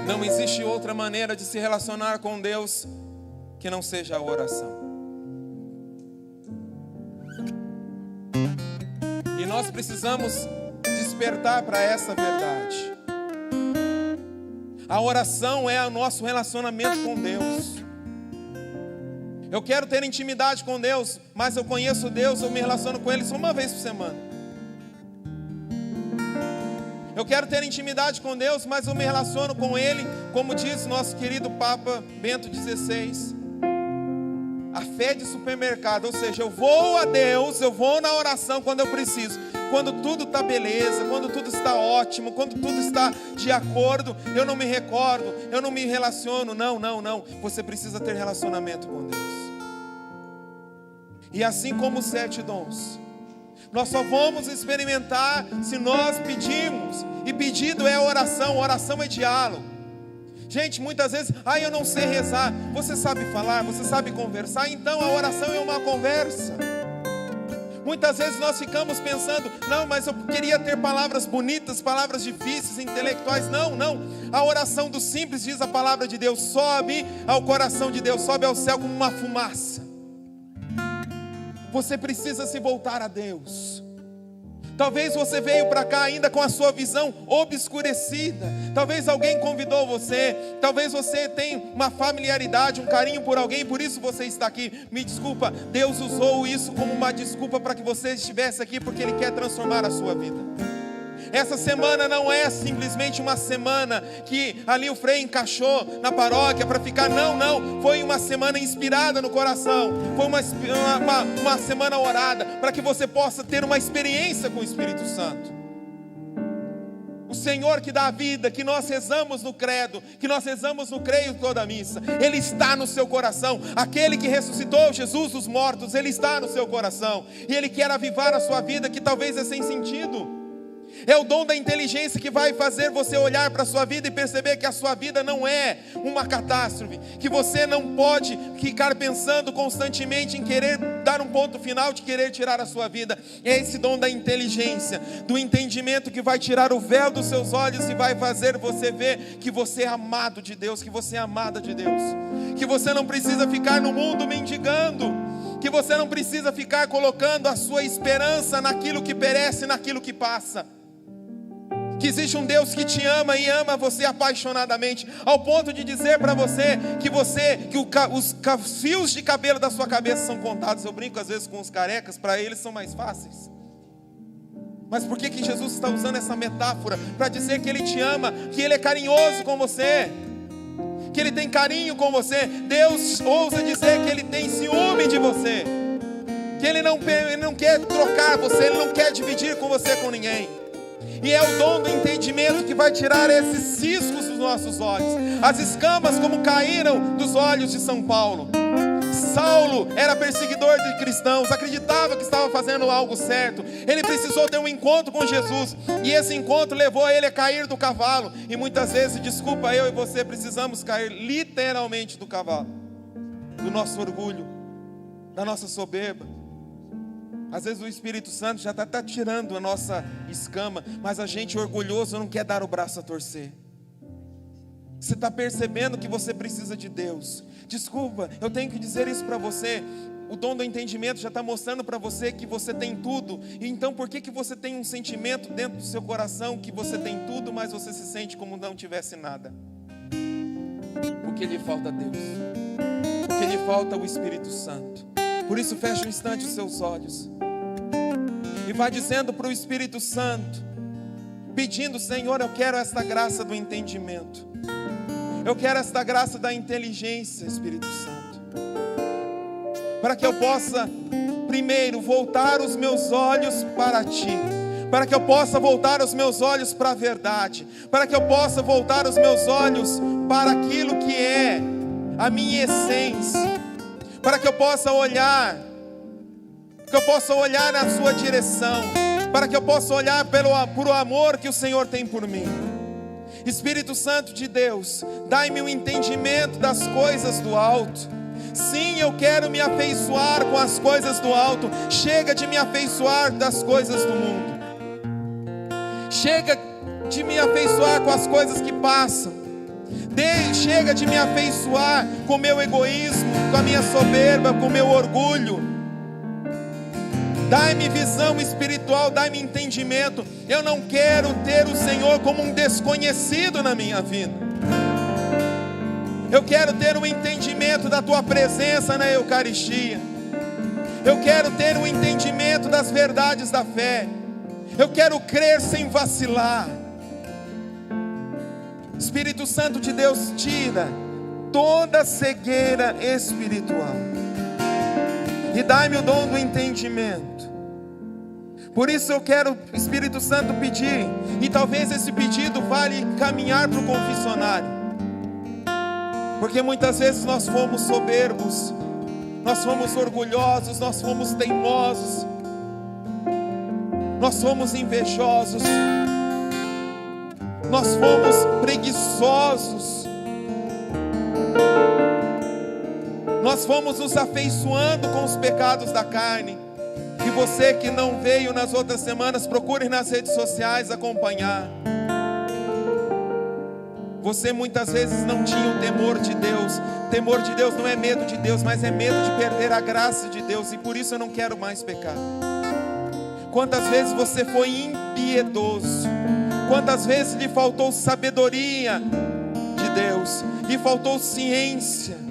Não existe outra maneira de se relacionar com Deus que não seja a oração. E nós precisamos despertar para essa verdade. A oração é o nosso relacionamento com Deus. Eu quero ter intimidade com Deus, mas eu conheço Deus, eu me relaciono com Ele só uma vez por semana. Eu quero ter intimidade com Deus, mas eu me relaciono com Ele, como diz nosso querido Papa Bento XVI, a fé de supermercado, ou seja, eu vou a Deus, eu vou na oração quando eu preciso. Quando tudo está beleza, quando tudo está ótimo, quando tudo está de acordo, eu não me recordo, eu não me relaciono. Não. Você precisa ter relacionamento com Deus. E assim como os 7 dons, nós só vamos experimentar se nós pedirmos. E pedido é oração é diálogo. Gente, muitas vezes, eu não sei rezar. Você sabe falar, você sabe conversar, então a oração é uma conversa. Muitas vezes nós ficamos pensando, não, mas eu queria ter palavras bonitas, palavras difíceis, intelectuais. Não. A oração do simples, diz a palavra de Deus, sobe ao coração de Deus, sobe ao céu como uma fumaça. Você precisa se voltar a Deus. Talvez você veio para cá ainda com a sua visão obscurecida. Talvez alguém convidou você. Talvez você tenha uma familiaridade, um carinho por alguém, por isso você está aqui. Me desculpa, Deus usou isso como uma desculpa para que você estivesse aqui, porque Ele quer transformar a sua vida. Essa semana não é simplesmente uma semana que ali o Frei encaixou na paróquia para ficar, não, foi uma semana inspirada no coração, foi uma semana orada, para que você possa ter uma experiência com o Espírito Santo. O Senhor que dá a vida, que nós rezamos no credo, que nós rezamos no creio toda a missa, Ele está no seu coração. Aquele que ressuscitou Jesus dos mortos, Ele está no seu coração, e Ele quer avivar a sua vida, que talvez é sem sentido. É o dom da inteligência que vai fazer você olhar para a sua vida e perceber que a sua vida não é uma catástrofe, que você não pode ficar pensando constantemente em querer dar um ponto final, de querer tirar a sua vida. É esse dom da inteligência, do entendimento, que vai tirar o véu dos seus olhos e vai fazer você ver que você é amado de Deus, que você é amada de Deus, que você não precisa ficar no mundo mendigando, que você não precisa ficar colocando a sua esperança naquilo que perece, naquilo que passa. Que existe um Deus que te ama e ama você apaixonadamente, ao ponto de dizer para você que os fios de cabelo da sua cabeça são contados. Eu brinco às vezes com os carecas, para eles são mais fáceis. Mas por que Jesus está usando essa metáfora? Para dizer que Ele te ama, que Ele é carinhoso com você, que Ele tem carinho com você. Deus ousa dizer que Ele tem ciúme de você, que Ele não quer trocar você, Ele não quer dividir com você com ninguém. E é o dom do entendimento que vai tirar esses ciscos dos nossos olhos, as escamas como caíram dos olhos de São Paulo. Saulo era perseguidor de cristãos, acreditava que estava fazendo algo certo. Ele precisou ter um encontro com Jesus, e esse encontro levou ele a cair do cavalo. E muitas vezes, desculpa, eu e você precisamos cair literalmente do cavalo, do nosso orgulho, da nossa soberba. Às vezes o Espírito Santo já está tirando a nossa escama, mas a gente orgulhoso não quer dar o braço a torcer. Você está percebendo que você precisa de Deus. Desculpa, eu tenho que dizer isso para você. O dom do entendimento já está mostrando para você que você tem tudo. E então por que você tem um sentimento dentro do seu coração que você tem tudo, mas você se sente como não tivesse nada? Porque lhe falta Deus. Porque lhe falta o Espírito Santo. Por isso feche um instante os seus olhos e vai dizendo para o Espírito Santo, pedindo: Senhor, eu quero esta graça do entendimento. Eu quero esta graça da inteligência, Espírito Santo, para que eu possa primeiro voltar os meus olhos para Ti, para que eu possa voltar os meus olhos para a verdade, para que eu possa voltar os meus olhos para aquilo que é a minha essência, para que eu possa olhar, na Sua direção, para que eu possa olhar por o amor que o Senhor tem por mim. Espírito Santo de Deus, dai-me um entendimento das coisas do alto. Sim, eu quero me afeiçoar com as coisas do alto. Chega de me afeiçoar das coisas do mundo. Chega de me afeiçoar com as coisas que passam. Chega de me afeiçoar com o meu egoísmo, com a minha soberba, com o meu orgulho. Dai-me visão espiritual, dai-me entendimento. Eu não quero ter o Senhor como um desconhecido na minha vida. Eu quero ter um entendimento da Tua presença na Eucaristia. Eu quero ter um entendimento das verdades da fé. Eu quero crer sem vacilar. Espírito Santo de Deus, tira toda cegueira espiritual e dai-me o dom do entendimento. Por isso eu quero, Espírito Santo, pedir, e talvez esse pedido vale caminhar para o confessionário, porque muitas vezes nós fomos soberbos, nós fomos orgulhosos, nós fomos teimosos, nós fomos invejosos, nós fomos preguiçosos, nós fomos nos afeiçoando com os pecados da carne. E você que não veio nas outras semanas, procure nas redes sociais acompanhar. Você muitas vezes não tinha o temor de Deus. Temor de Deus não é medo de Deus, mas é medo de perder a graça de Deus. E por isso eu não quero mais pecar. Quantas vezes você foi impiedoso? Quantas vezes lhe faltou sabedoria de Deus? Lhe faltou ciência?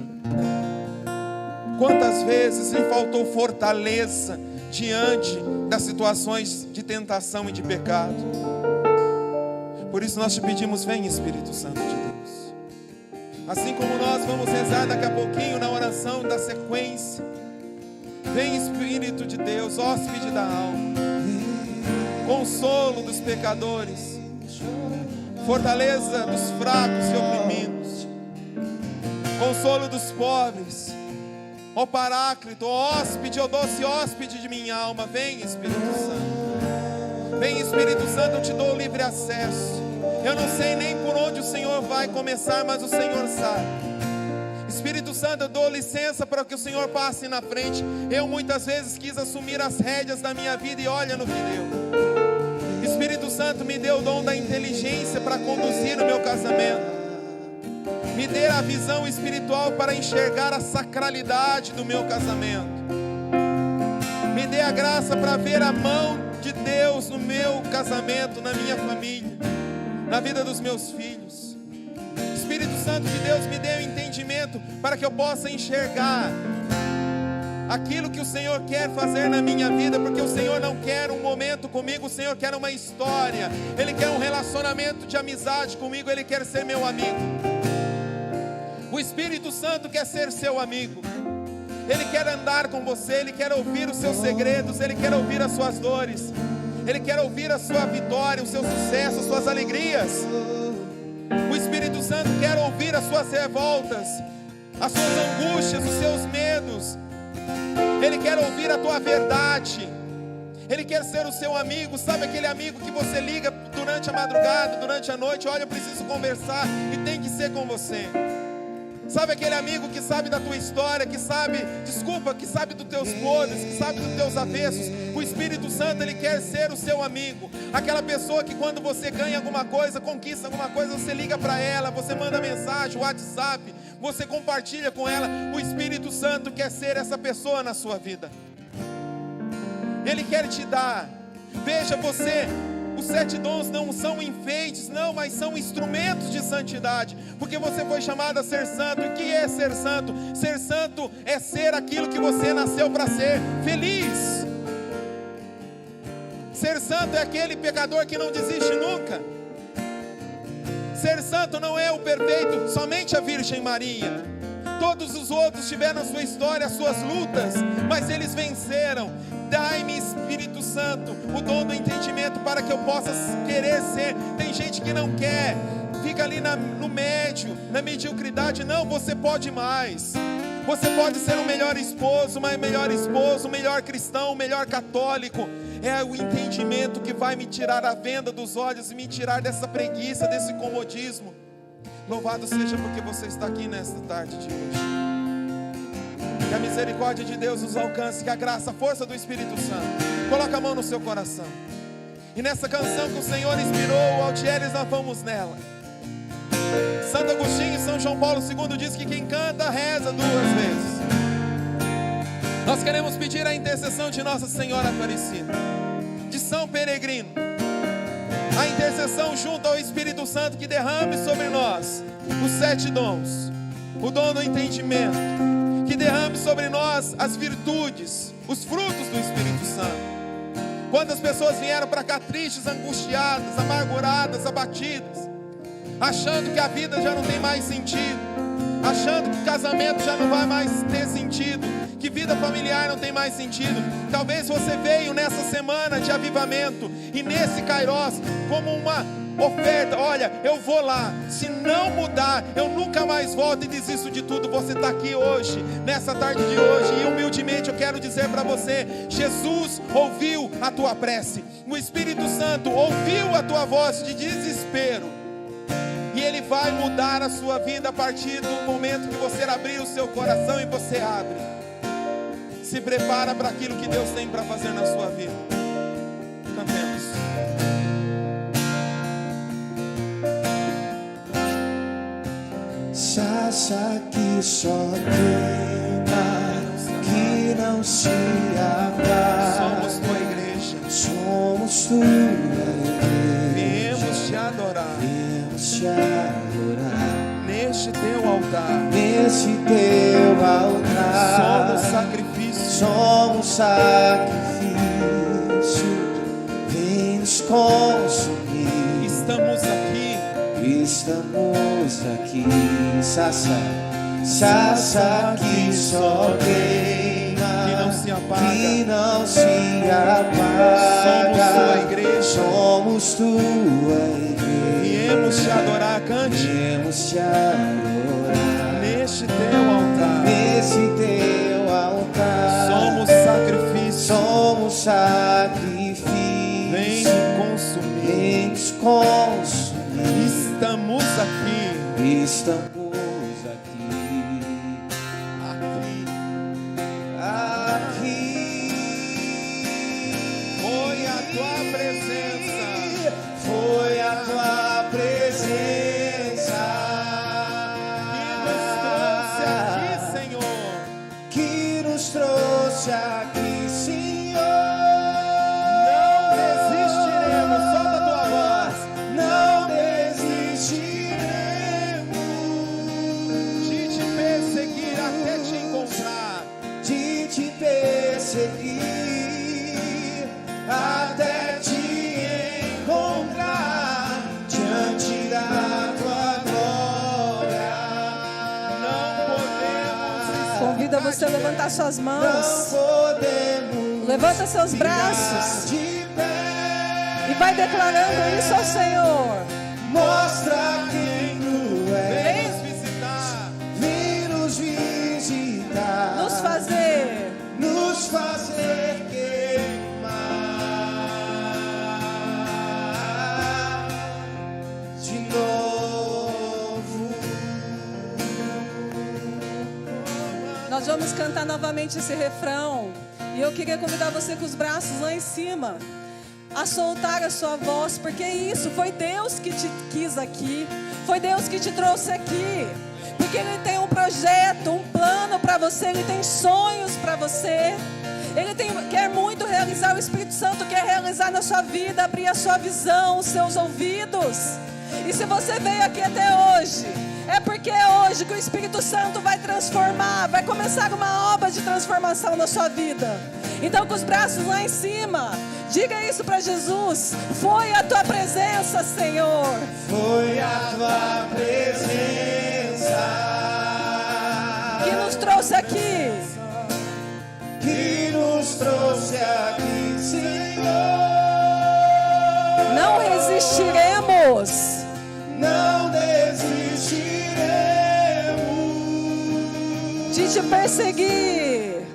Quantas vezes lhe faltou fortaleza diante das situações de tentação e de pecado? Por isso nós te pedimos: vem, Espírito Santo de Deus. Assim como nós vamos rezar daqui a pouquinho na oração da sequência, vem, Espírito de Deus, hóspede da alma, consolo dos pecadores, fortaleza dos fracos e oprimidos, consolo dos pobres, ó Paráclito, ó hóspede, ó doce hóspede de minha alma. Vem, Espírito Santo. Vem, Espírito Santo, eu te dou livre acesso. Eu não sei nem por onde o Senhor vai começar, mas o Senhor sabe. Espírito Santo, eu dou licença para que o Senhor passe na frente. Eu muitas vezes quis assumir as rédeas da minha vida e olha no que deu. Espírito Santo, me dê o dom da inteligência para conduzir o meu casamento. Me dê a visão espiritual para enxergar a sacralidade do meu casamento. Me dê a graça para ver a mão de Deus no meu casamento, na minha família, na vida dos meus filhos. Espírito Santo de Deus, me dê o entendimento para que eu possa enxergar aquilo que o Senhor quer fazer na minha vida, porque o Senhor não quer um momento comigo, o Senhor quer uma história. Ele quer um relacionamento de amizade comigo, Ele quer ser meu amigo. O Espírito Santo quer ser seu amigo. Ele quer andar com você, Ele quer ouvir os seus segredos, Ele quer ouvir as suas dores, Ele quer ouvir a sua vitória, o seu sucesso, as suas alegrias. O Espírito Santo quer ouvir as suas revoltas, as suas angústias, os seus medos. Ele quer ouvir a tua verdade. Ele quer ser o seu amigo. Sabe aquele amigo que você liga durante a madrugada, durante a noite? Olha, eu preciso conversar, e tem que ser com você. Sabe aquele amigo que sabe da tua história, que sabe dos teus podres, que sabe dos teus avessos? O Espírito Santo, ele quer ser o seu amigo. Aquela pessoa que quando você ganha alguma coisa, conquista alguma coisa, você liga para ela, você manda mensagem, WhatsApp, você compartilha com ela. O Espírito Santo quer ser essa pessoa na sua vida. Ele quer te dar. Veja você, os 7 dons não são enfeites, não, mas são instrumentos de santidade, porque você foi chamado a ser santo. E o que é ser santo? Ser santo é ser aquilo que você nasceu para ser, feliz. Ser santo é aquele pecador que não desiste nunca. Ser santo não é o perfeito, somente a Virgem Maria. Todos os outros tiveram a sua história, as suas lutas, mas eles venceram. Dai-me, Espírito Santo, o dom do entendimento para que eu possa querer ser. Tem gente que não quer, fica ali no médio, na mediocridade. Não, você pode mais. Você pode ser um melhor esposo, um melhor cristão, um melhor católico. É o entendimento que vai me tirar a venda dos olhos e me tirar dessa preguiça, desse comodismo. Louvado seja porque você está aqui nesta tarde de hoje. Que a misericórdia de Deus os alcance, que a graça, a força do Espírito Santo. Coloca a mão no seu coração. E nessa canção que o Senhor inspirou, o Altieres, nós vamos nela. Santo Agostinho e São João Paulo II diz que quem canta, reza 2 vezes. Nós queremos pedir a intercessão de Nossa Senhora Aparecida, de São Peregrino, a intercessão junto ao Espírito Santo, que derrame sobre nós os 7 dons, o dom do entendimento, que derrame sobre nós as virtudes, os frutos do Espírito Santo. Quantas pessoas vieram para cá tristes, angustiadas, amarguradas, abatidas, achando que a vida já não tem mais sentido, achando que o casamento já não vai mais ter sentido, que vida familiar não tem mais sentido. Talvez você veio nessa semana de avivamento e nesse Kairos como uma oferta: olha, eu vou lá, se não mudar, eu nunca mais volto e desisto de tudo. Você está aqui hoje, nessa tarde de hoje, e humildemente eu quero dizer para você: Jesus ouviu a tua prece, o Espírito Santo ouviu a tua voz de desespero, e Ele vai mudar a sua vida a partir do momento que você abrir o seu coração. E você abre, se prepara para aquilo que Deus tem para fazer na sua vida. Cantemos. Sarça que só queima, que não se apaga. Somos tua igreja, somos tua igreja. viemos te adorar, viemos te adorar neste teu altar. nesse teu altar. Somos sacrifício, somos sacrifício. Vem nos consumir. estamos aqui. Estamos aqui, sarça que só queima, Que não se apaga. que não se apaga. Somos tua igreja, somos tua igreja. viemos te adorar. Cante. Viemos te adorar Neste teu altar. nesse teu altar. Somos sacrifício, somos sacrifício. vem te consumir. Vem nos consumir. Estamos aqui. Estamos aqui. Aqui Foi a tua presença. foi a tua presença Que nos trouxe aqui, Senhor. que nos trouxe aqui, Senhor. Não desistiremos. Solta a tua voz. Não desistiremos De te perseguir até te encontrar. de te perseguir até te encontrar diante da tua glória. Não podemos. Convida você a levantar suas Não mãos. podemos Levanta seus ficar braços de pé. e vai declarando isso ao Senhor. Mostra quem tu Vem és. nos visitar. Vem nos visitar. Nos fazer queimar de novo. Nós vamos cantar novamente esse refrão. E eu queria convidar você com os braços lá em cima a soltar a sua voz, porque é isso, foi Deus que te quis aqui, foi Deus que te trouxe aqui, porque Ele tem um projeto, um plano para você, Ele tem sonhos para você, quer muito realizar, o Espírito Santo quer realizar na sua vida, abrir a sua visão, os seus ouvidos. E se você veio aqui até hoje, é porque é hoje que o Espírito Santo vai transformar, vai começar uma obra de transformação na sua vida. Então, com os braços lá em cima, diga isso para Jesus: foi a tua presença, Senhor. Foi a tua presença Que nos trouxe aqui. que nos trouxe aqui, Senhor. Não resistiremos. Não desistiremos De te perseguir.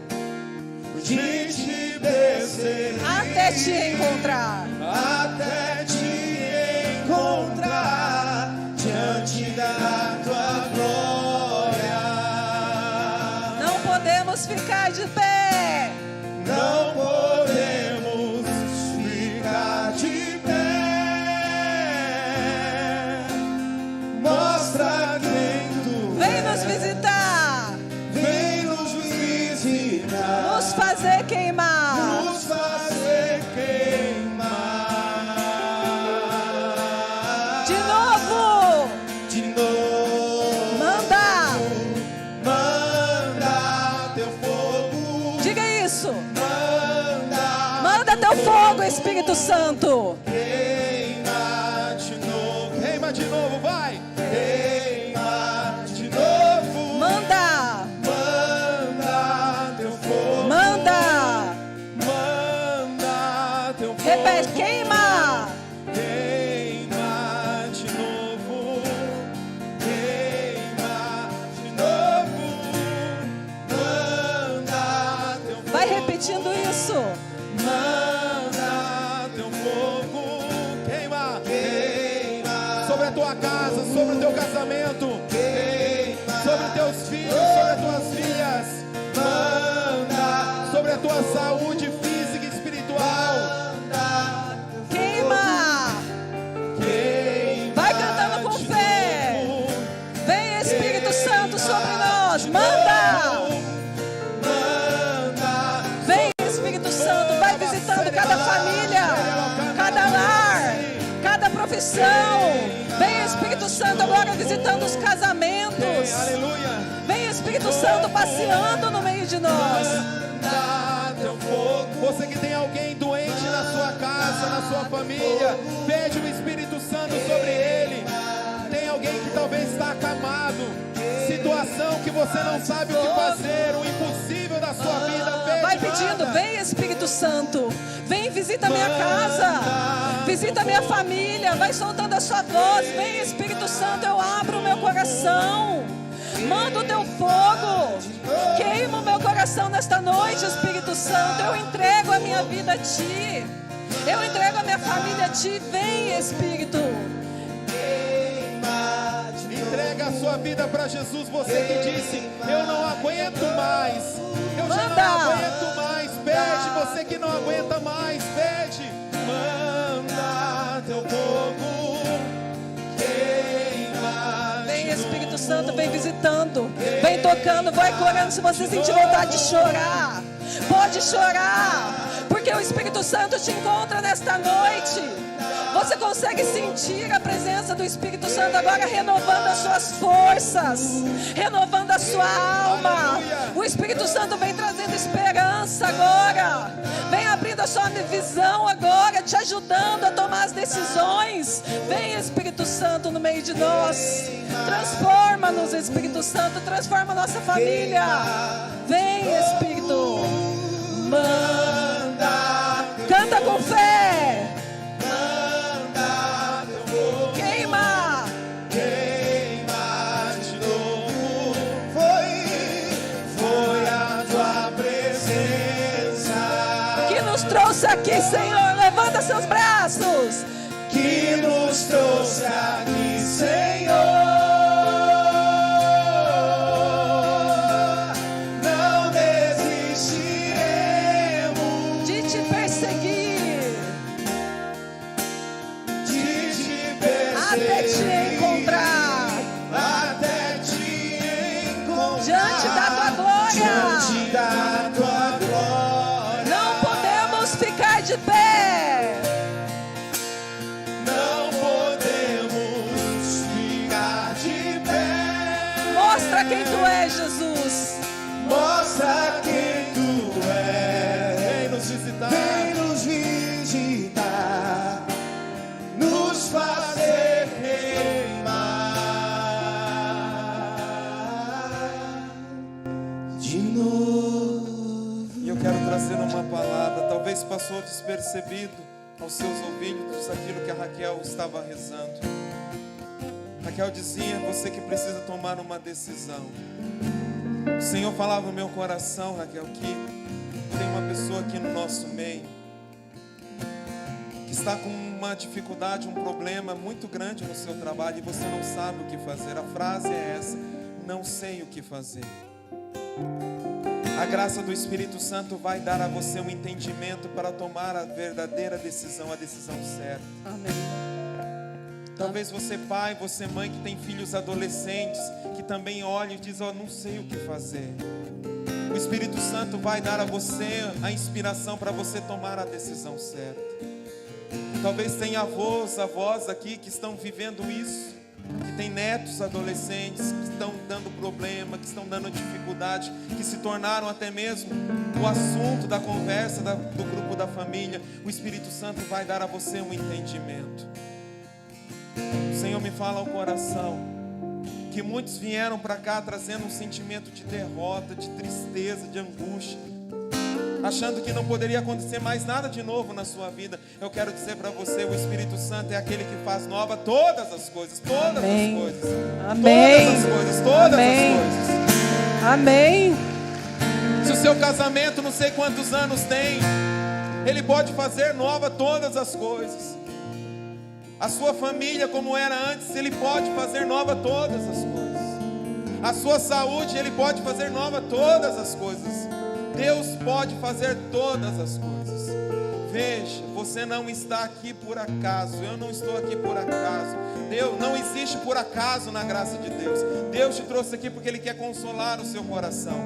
de te perseguir Até te encontrar. até te encontrar diante da tua glória. Não podemos ficar de pé. Não podemos ficar de pé. Mostra quem tu Vem nos visitar. vem nos visitar, Nos fazer queimar. nos fazer queimar. De novo. De novo, Manda. manda teu fogo, Diga isso. manda Manda teu fogo, Espírito Santo. queima de novo, vai! Queima de novo, Manda. manda teu fogo, Manda. manda teu fogo, Repete. Queima. queima de novo, queima de novo, manda teu fogo, Vai repetindo isso. manda teu fogo, queima, queima sobre a tua casa, sobre o teu casamento, queima sobre teus filhos, sobre as tuas filhas, manda sobre a tua saúde física e espiritual, Queima. queima. Vai cantando com de fé. novo, Vem, Espírito Santo, sobre nós. Manda. manda. Vem, Espírito Santo. Vai visitando cada família, cada lar, cada profissão. Vem, Espírito Santo, agora visitando os casamentos. Aleluia. Vem, Espírito Santo, passeando no meio de nós. Manda teu fogo. Você que tem alguém doente na sua casa, na sua família, pede o Espírito Santo sobre ele. Tem alguém que talvez está acamado, situação que você não sabe o que fazer, o impossível da sua vida. Pede, Vai pedindo, manda. vem, Espírito Santo. Vem, visita a minha casa. Visita a minha família. Vai soltando a sua voz. Vem, Espírito Santo, eu abro o meu coração. Manda o teu fogo. Queima o meu coração nesta noite, Espírito Santo. Eu entrego a minha vida a Ti. Eu entrego a minha família a Ti. Vem, Espírito. Entrega a sua vida para Jesus. Você que disse, eu não aguento mais, eu já Manda. não aguento mais. Pede, você que não aguenta mais, pede. Manda teu fogo, queima. Vem, Espírito Santo, vem visitando, vem tocando, vai curando. Se você sentir vontade de chorar, pode chorar, porque o Espírito Santo te encontra nesta noite. Você consegue sentir a presença do Espírito Santo agora renovando as suas forças, renovando a sua alma. O Espírito Santo vem trazendo esperança agora, vem abrindo a sua visão agora, te ajudando a tomar as decisões. Vem, Espírito Santo, no meio de nós. Transforma-nos, Espírito Santo, transforma a nossa família. Vem, Espírito. Manda. Canta com fé. Queima. Queima de novo. Foi a tua presença Que nos trouxe aqui, Senhor. Levanta seus braços. que nos trouxe aqui, Senhor. Não pé. Não podemos ficar de pé. Mostra quem tu és, Jesus. Mostra quem tu és. Vem nos visitar. Vem nos visitar, nos fazer queimar de novo. E eu quero trazer uma palavra, talvez passou despercebido aos seus ouvidos aquilo que a Raquel estava rezando. Raquel dizia: você que precisa tomar uma decisão. O Senhor falava no meu coração, Raquel, que tem uma pessoa aqui no nosso meio que está com uma dificuldade, um problema muito grande no seu trabalho e você não sabe o que fazer. A frase é essa: não sei o que fazer. A graça do Espírito Santo vai dar a você um entendimento para tomar a verdadeira decisão, a decisão certa. Amém. Talvez você pai, você mãe que tem filhos adolescentes, que também olha e diz: não sei o que fazer. O Espírito Santo vai dar a você a inspiração para você tomar a decisão certa. Talvez tenha avós aqui que estão vivendo isso, que tem netos adolescentes que estão dando problema, que estão dando dificuldade, que se tornaram até mesmo o assunto da conversa do grupo da família. O Espírito Santo vai dar a você um entendimento. O Senhor me fala ao coração que muitos vieram para cá trazendo um sentimento de derrota, de tristeza, de angústia, achando que não poderia acontecer mais nada de novo na sua vida. Eu quero dizer para você: o Espírito Santo é aquele que faz nova todas as coisas, todas Amém. as coisas, Amém. todas as coisas, todas Amém. as coisas. Amém. Se o seu casamento não sei quantos anos tem, Ele pode fazer nova todas as coisas. A sua família como era antes, Ele pode fazer nova todas as coisas. A sua saúde, Ele pode fazer nova todas as coisas. Deus pode fazer todas as coisas. Veja, você não está aqui por acaso. Eu não estou aqui por acaso. Deus, não existe por acaso na graça de Deus. Deus te trouxe aqui porque Ele quer consolar o seu coração.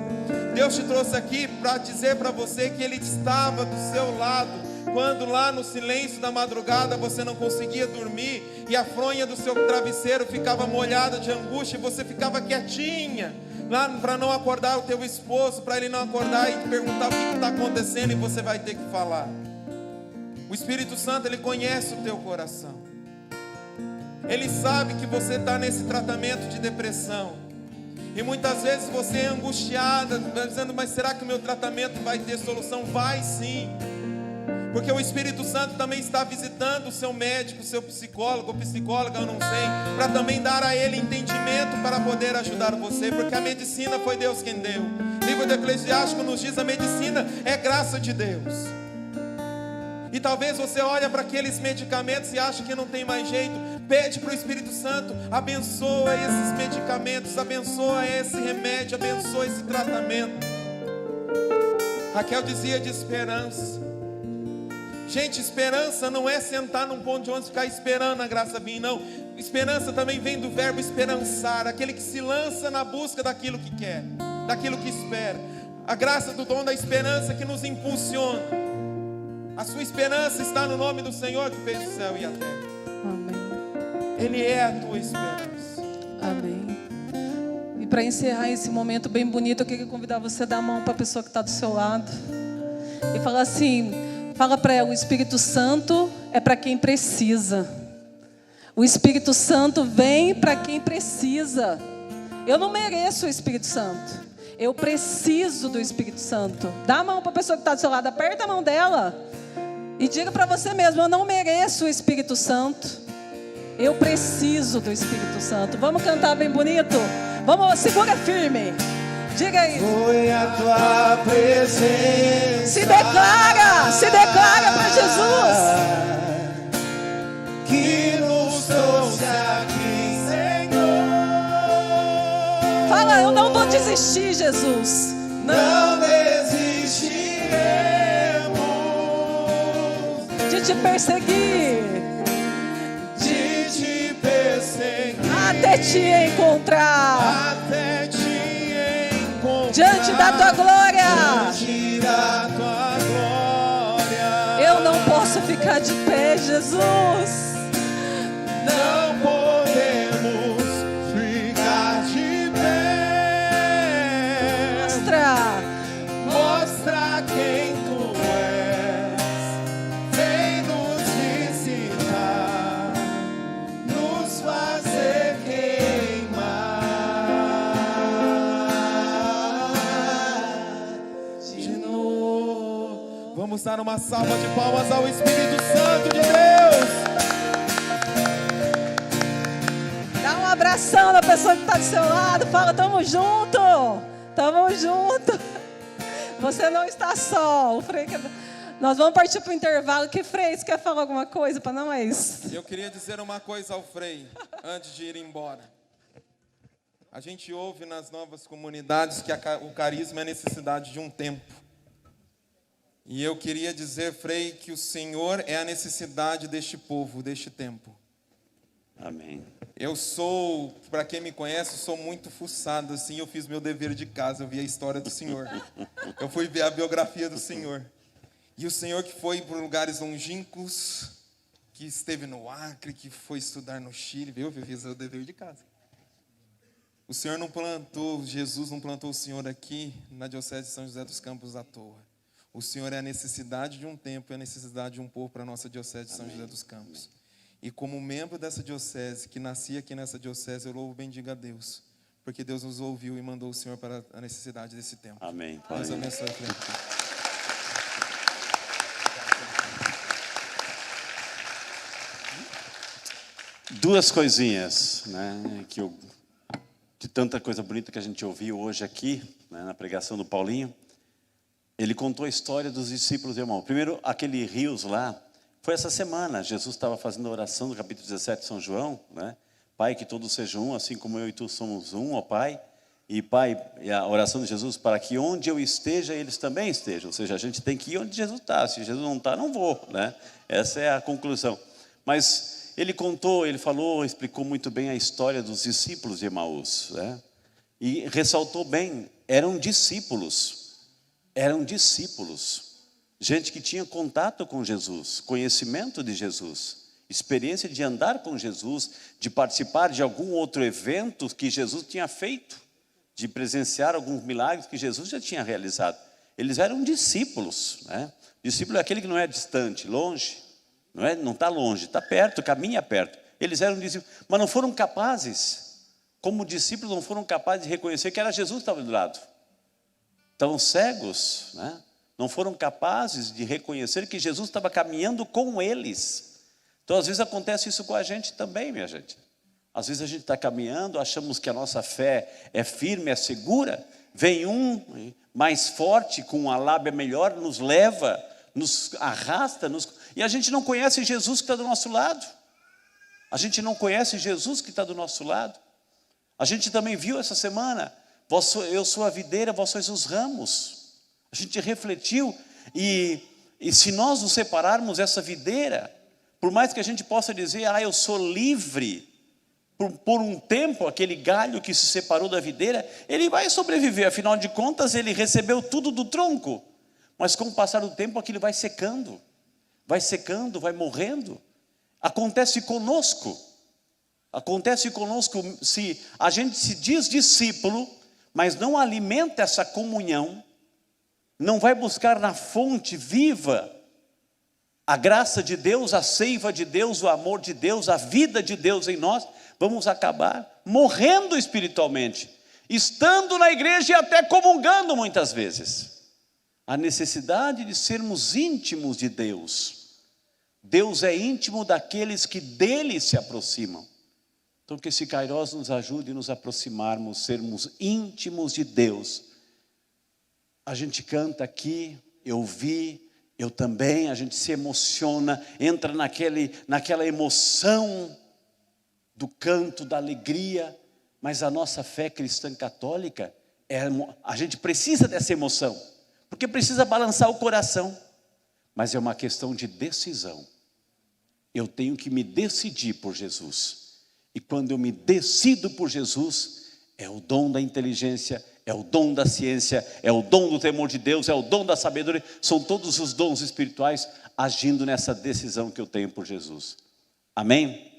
Deus te trouxe aqui para dizer para você que Ele estava do seu lado quando lá no silêncio da madrugada você não conseguia dormir e a fronha do seu travesseiro ficava molhada de angústia e você ficava quietinha lá para não acordar o teu esposo, para ele não acordar e perguntar o que está acontecendo, e você vai ter que falar. O Espírito Santo, Ele conhece o teu coração. Ele sabe que você está nesse tratamento de depressão. E muitas vezes você é angustiada, dizendo: mas será que o meu tratamento vai ter solução? Vai sim. Porque o Espírito Santo também está visitando o seu médico, o seu psicólogo ou psicóloga, eu não sei, para também dar a ele entendimento para poder ajudar você, porque a medicina foi Deus quem deu. O livro do Eclesiástico nos diz: a medicina é graça de Deus. E talvez você olhe para aqueles medicamentos e acha que não tem mais jeito. Pede para o Espírito Santo: abençoa esses medicamentos, abençoa esse remédio, abençoa esse tratamento. Raquel dizia de esperança. Gente, esperança não é sentar num ponto de ônibus e ficar esperando a graça vir, não. Esperança também vem do verbo esperançar, aquele que se lança na busca daquilo que quer, daquilo que espera. A graça do dom da esperança que nos impulsiona. A sua esperança está no nome do Senhor que fez o céu e a terra. Amém. Ele é a tua esperança. Amém. E para encerrar esse momento bem bonito, eu queria convidar você a dar a mão para a pessoa que está do seu lado e falar assim: fala para ela: o Espírito Santo é para quem precisa. O Espírito Santo vem para quem precisa. Eu não mereço o Espírito Santo. Eu preciso do Espírito Santo. Dá a mão para a pessoa que está do seu lado, aperta a mão dela e diga para você mesmo: eu não mereço o Espírito Santo. Eu preciso do Espírito Santo. Vamos cantar bem bonito? Vamos, segura firme. Diga aí. Foi a tua presença. Se declara para Jesus. Que nos trouxe aqui, Senhor. Fala: eu não vou desistir, Jesus. Não desistiremos De te perseguir, de te perseguir até te encontrar até te encontrar diante da tua glória. diante da tua glória. Eu não posso posso ficar de pé, Jesus. Não podemos ficar de pé. Mostra quem tu és. Vem nos visitar, nos fazer queimar de novo. Vamos dar uma salva de palmas ao Espírito Santo de Deus. Dá um abração na pessoa que está do seu lado. Fala, tamo junto. Tamo junto. Você não está só. O Frei quer... Nós vamos partir para o intervalo. Que Frei, você quer falar alguma coisa para nós? Eu queria dizer uma coisa ao Frei, antes de ir embora. A gente ouve nas novas comunidades que o carisma é necessidade de um tempo. E eu queria dizer, Frei, que o Senhor é a necessidade deste povo, deste tempo. Amém. Eu sou, para quem me conhece, sou muito fuçado, assim, eu fiz meu dever de casa, eu vi a história do Senhor. Eu fui ver a biografia do Senhor. E o Senhor que foi por lugares longínquos, que esteve no Acre, que foi estudar no Chile, viu? Eu fiz o dever de casa. O Senhor não plantou, Jesus não plantou o Senhor aqui na Diocese de São José dos Campos à toa. O Senhor é a necessidade de um tempo e a necessidade de um povo para a nossa Diocese de São José dos Campos. E como membro dessa diocese, que nasci aqui nessa diocese, eu louvo e bendigo a Deus. Porque Deus nos ouviu e mandou o Senhor para a necessidade desse tempo. Amém. Deus abençoe, Frei. Duas coisinhas, né, de tanta coisa bonita que a gente ouviu hoje aqui, né, na pregação do Paulinho. Ele contou a história dos discípulos de irmão. Primeiro, aquele rios lá, foi essa semana. Jesus estava fazendo a oração do capítulo 17 de São João, né? Pai, que todos sejam um, assim como eu e tu somos um, ó Pai. E Pai, a oração de Jesus, para que onde eu esteja, eles também estejam. Ou seja, a gente tem que ir onde Jesus está. Se Jesus não está, não vou, né? Essa é a conclusão. Mas ele contou, ele falou, explicou muito bem a história dos discípulos de Emaús, né? E ressaltou bem, eram discípulos, gente que tinha contato com Jesus, conhecimento de Jesus, experiência de andar com Jesus, de participar de algum outro evento que Jesus tinha feito, de presenciar alguns milagres que Jesus já tinha realizado. Eles eram discípulos, né? Discípulo é aquele que não é distante, longe, não está longe, está perto, caminha perto. Eles eram discípulos, mas não foram capazes, como discípulos não foram capazes de reconhecer que era Jesus que estava do lado. Estavam cegos, né? Não foram capazes de reconhecer que Jesus estava caminhando com eles. Então, às vezes acontece isso com a gente também, minha gente. Às vezes a gente está caminhando, achamos que a nossa fé é firme, é segura. Vem um mais forte, com uma lábia melhor, nos leva, nos arrasta, e a gente não conhece Jesus que está do nosso lado. A gente não conhece Jesus que está do nosso lado. A gente também viu essa semana, eu sou a videira, vós sois os ramos. A gente refletiu, e se nós nos separarmos dessa videira, por mais que a gente possa dizer, eu sou livre, por um tempo, aquele galho que se separou da videira, ele vai sobreviver, afinal de contas, ele recebeu tudo do tronco. Mas com o passar do tempo, aquilo vai secando, vai morrendo. Acontece conosco, se a gente se diz discípulo, mas não alimenta essa comunhão, não vai buscar na fonte viva a graça de Deus, a seiva de Deus, o amor de Deus, a vida de Deus em nós, vamos acabar morrendo espiritualmente, estando na igreja e até comungando muitas vezes. A necessidade de sermos íntimos de Deus. Deus é íntimo daqueles que dele se aproximam. Então que esse Kairos nos ajude a nos aproximarmos, sermos íntimos de Deus. A gente canta aqui, eu também, a gente se emociona, entra naquela emoção do canto, da alegria, mas a nossa fé cristã católica, a gente precisa dessa emoção, porque precisa balançar o coração, mas é uma questão de decisão. Eu tenho que me decidir por Jesus, e quando eu me decido por Jesus, É o dom da inteligência, é o dom da ciência, é o dom do temor de Deus, é o dom da sabedoria. São todos os dons espirituais agindo nessa decisão que eu tenho por Jesus. Amém?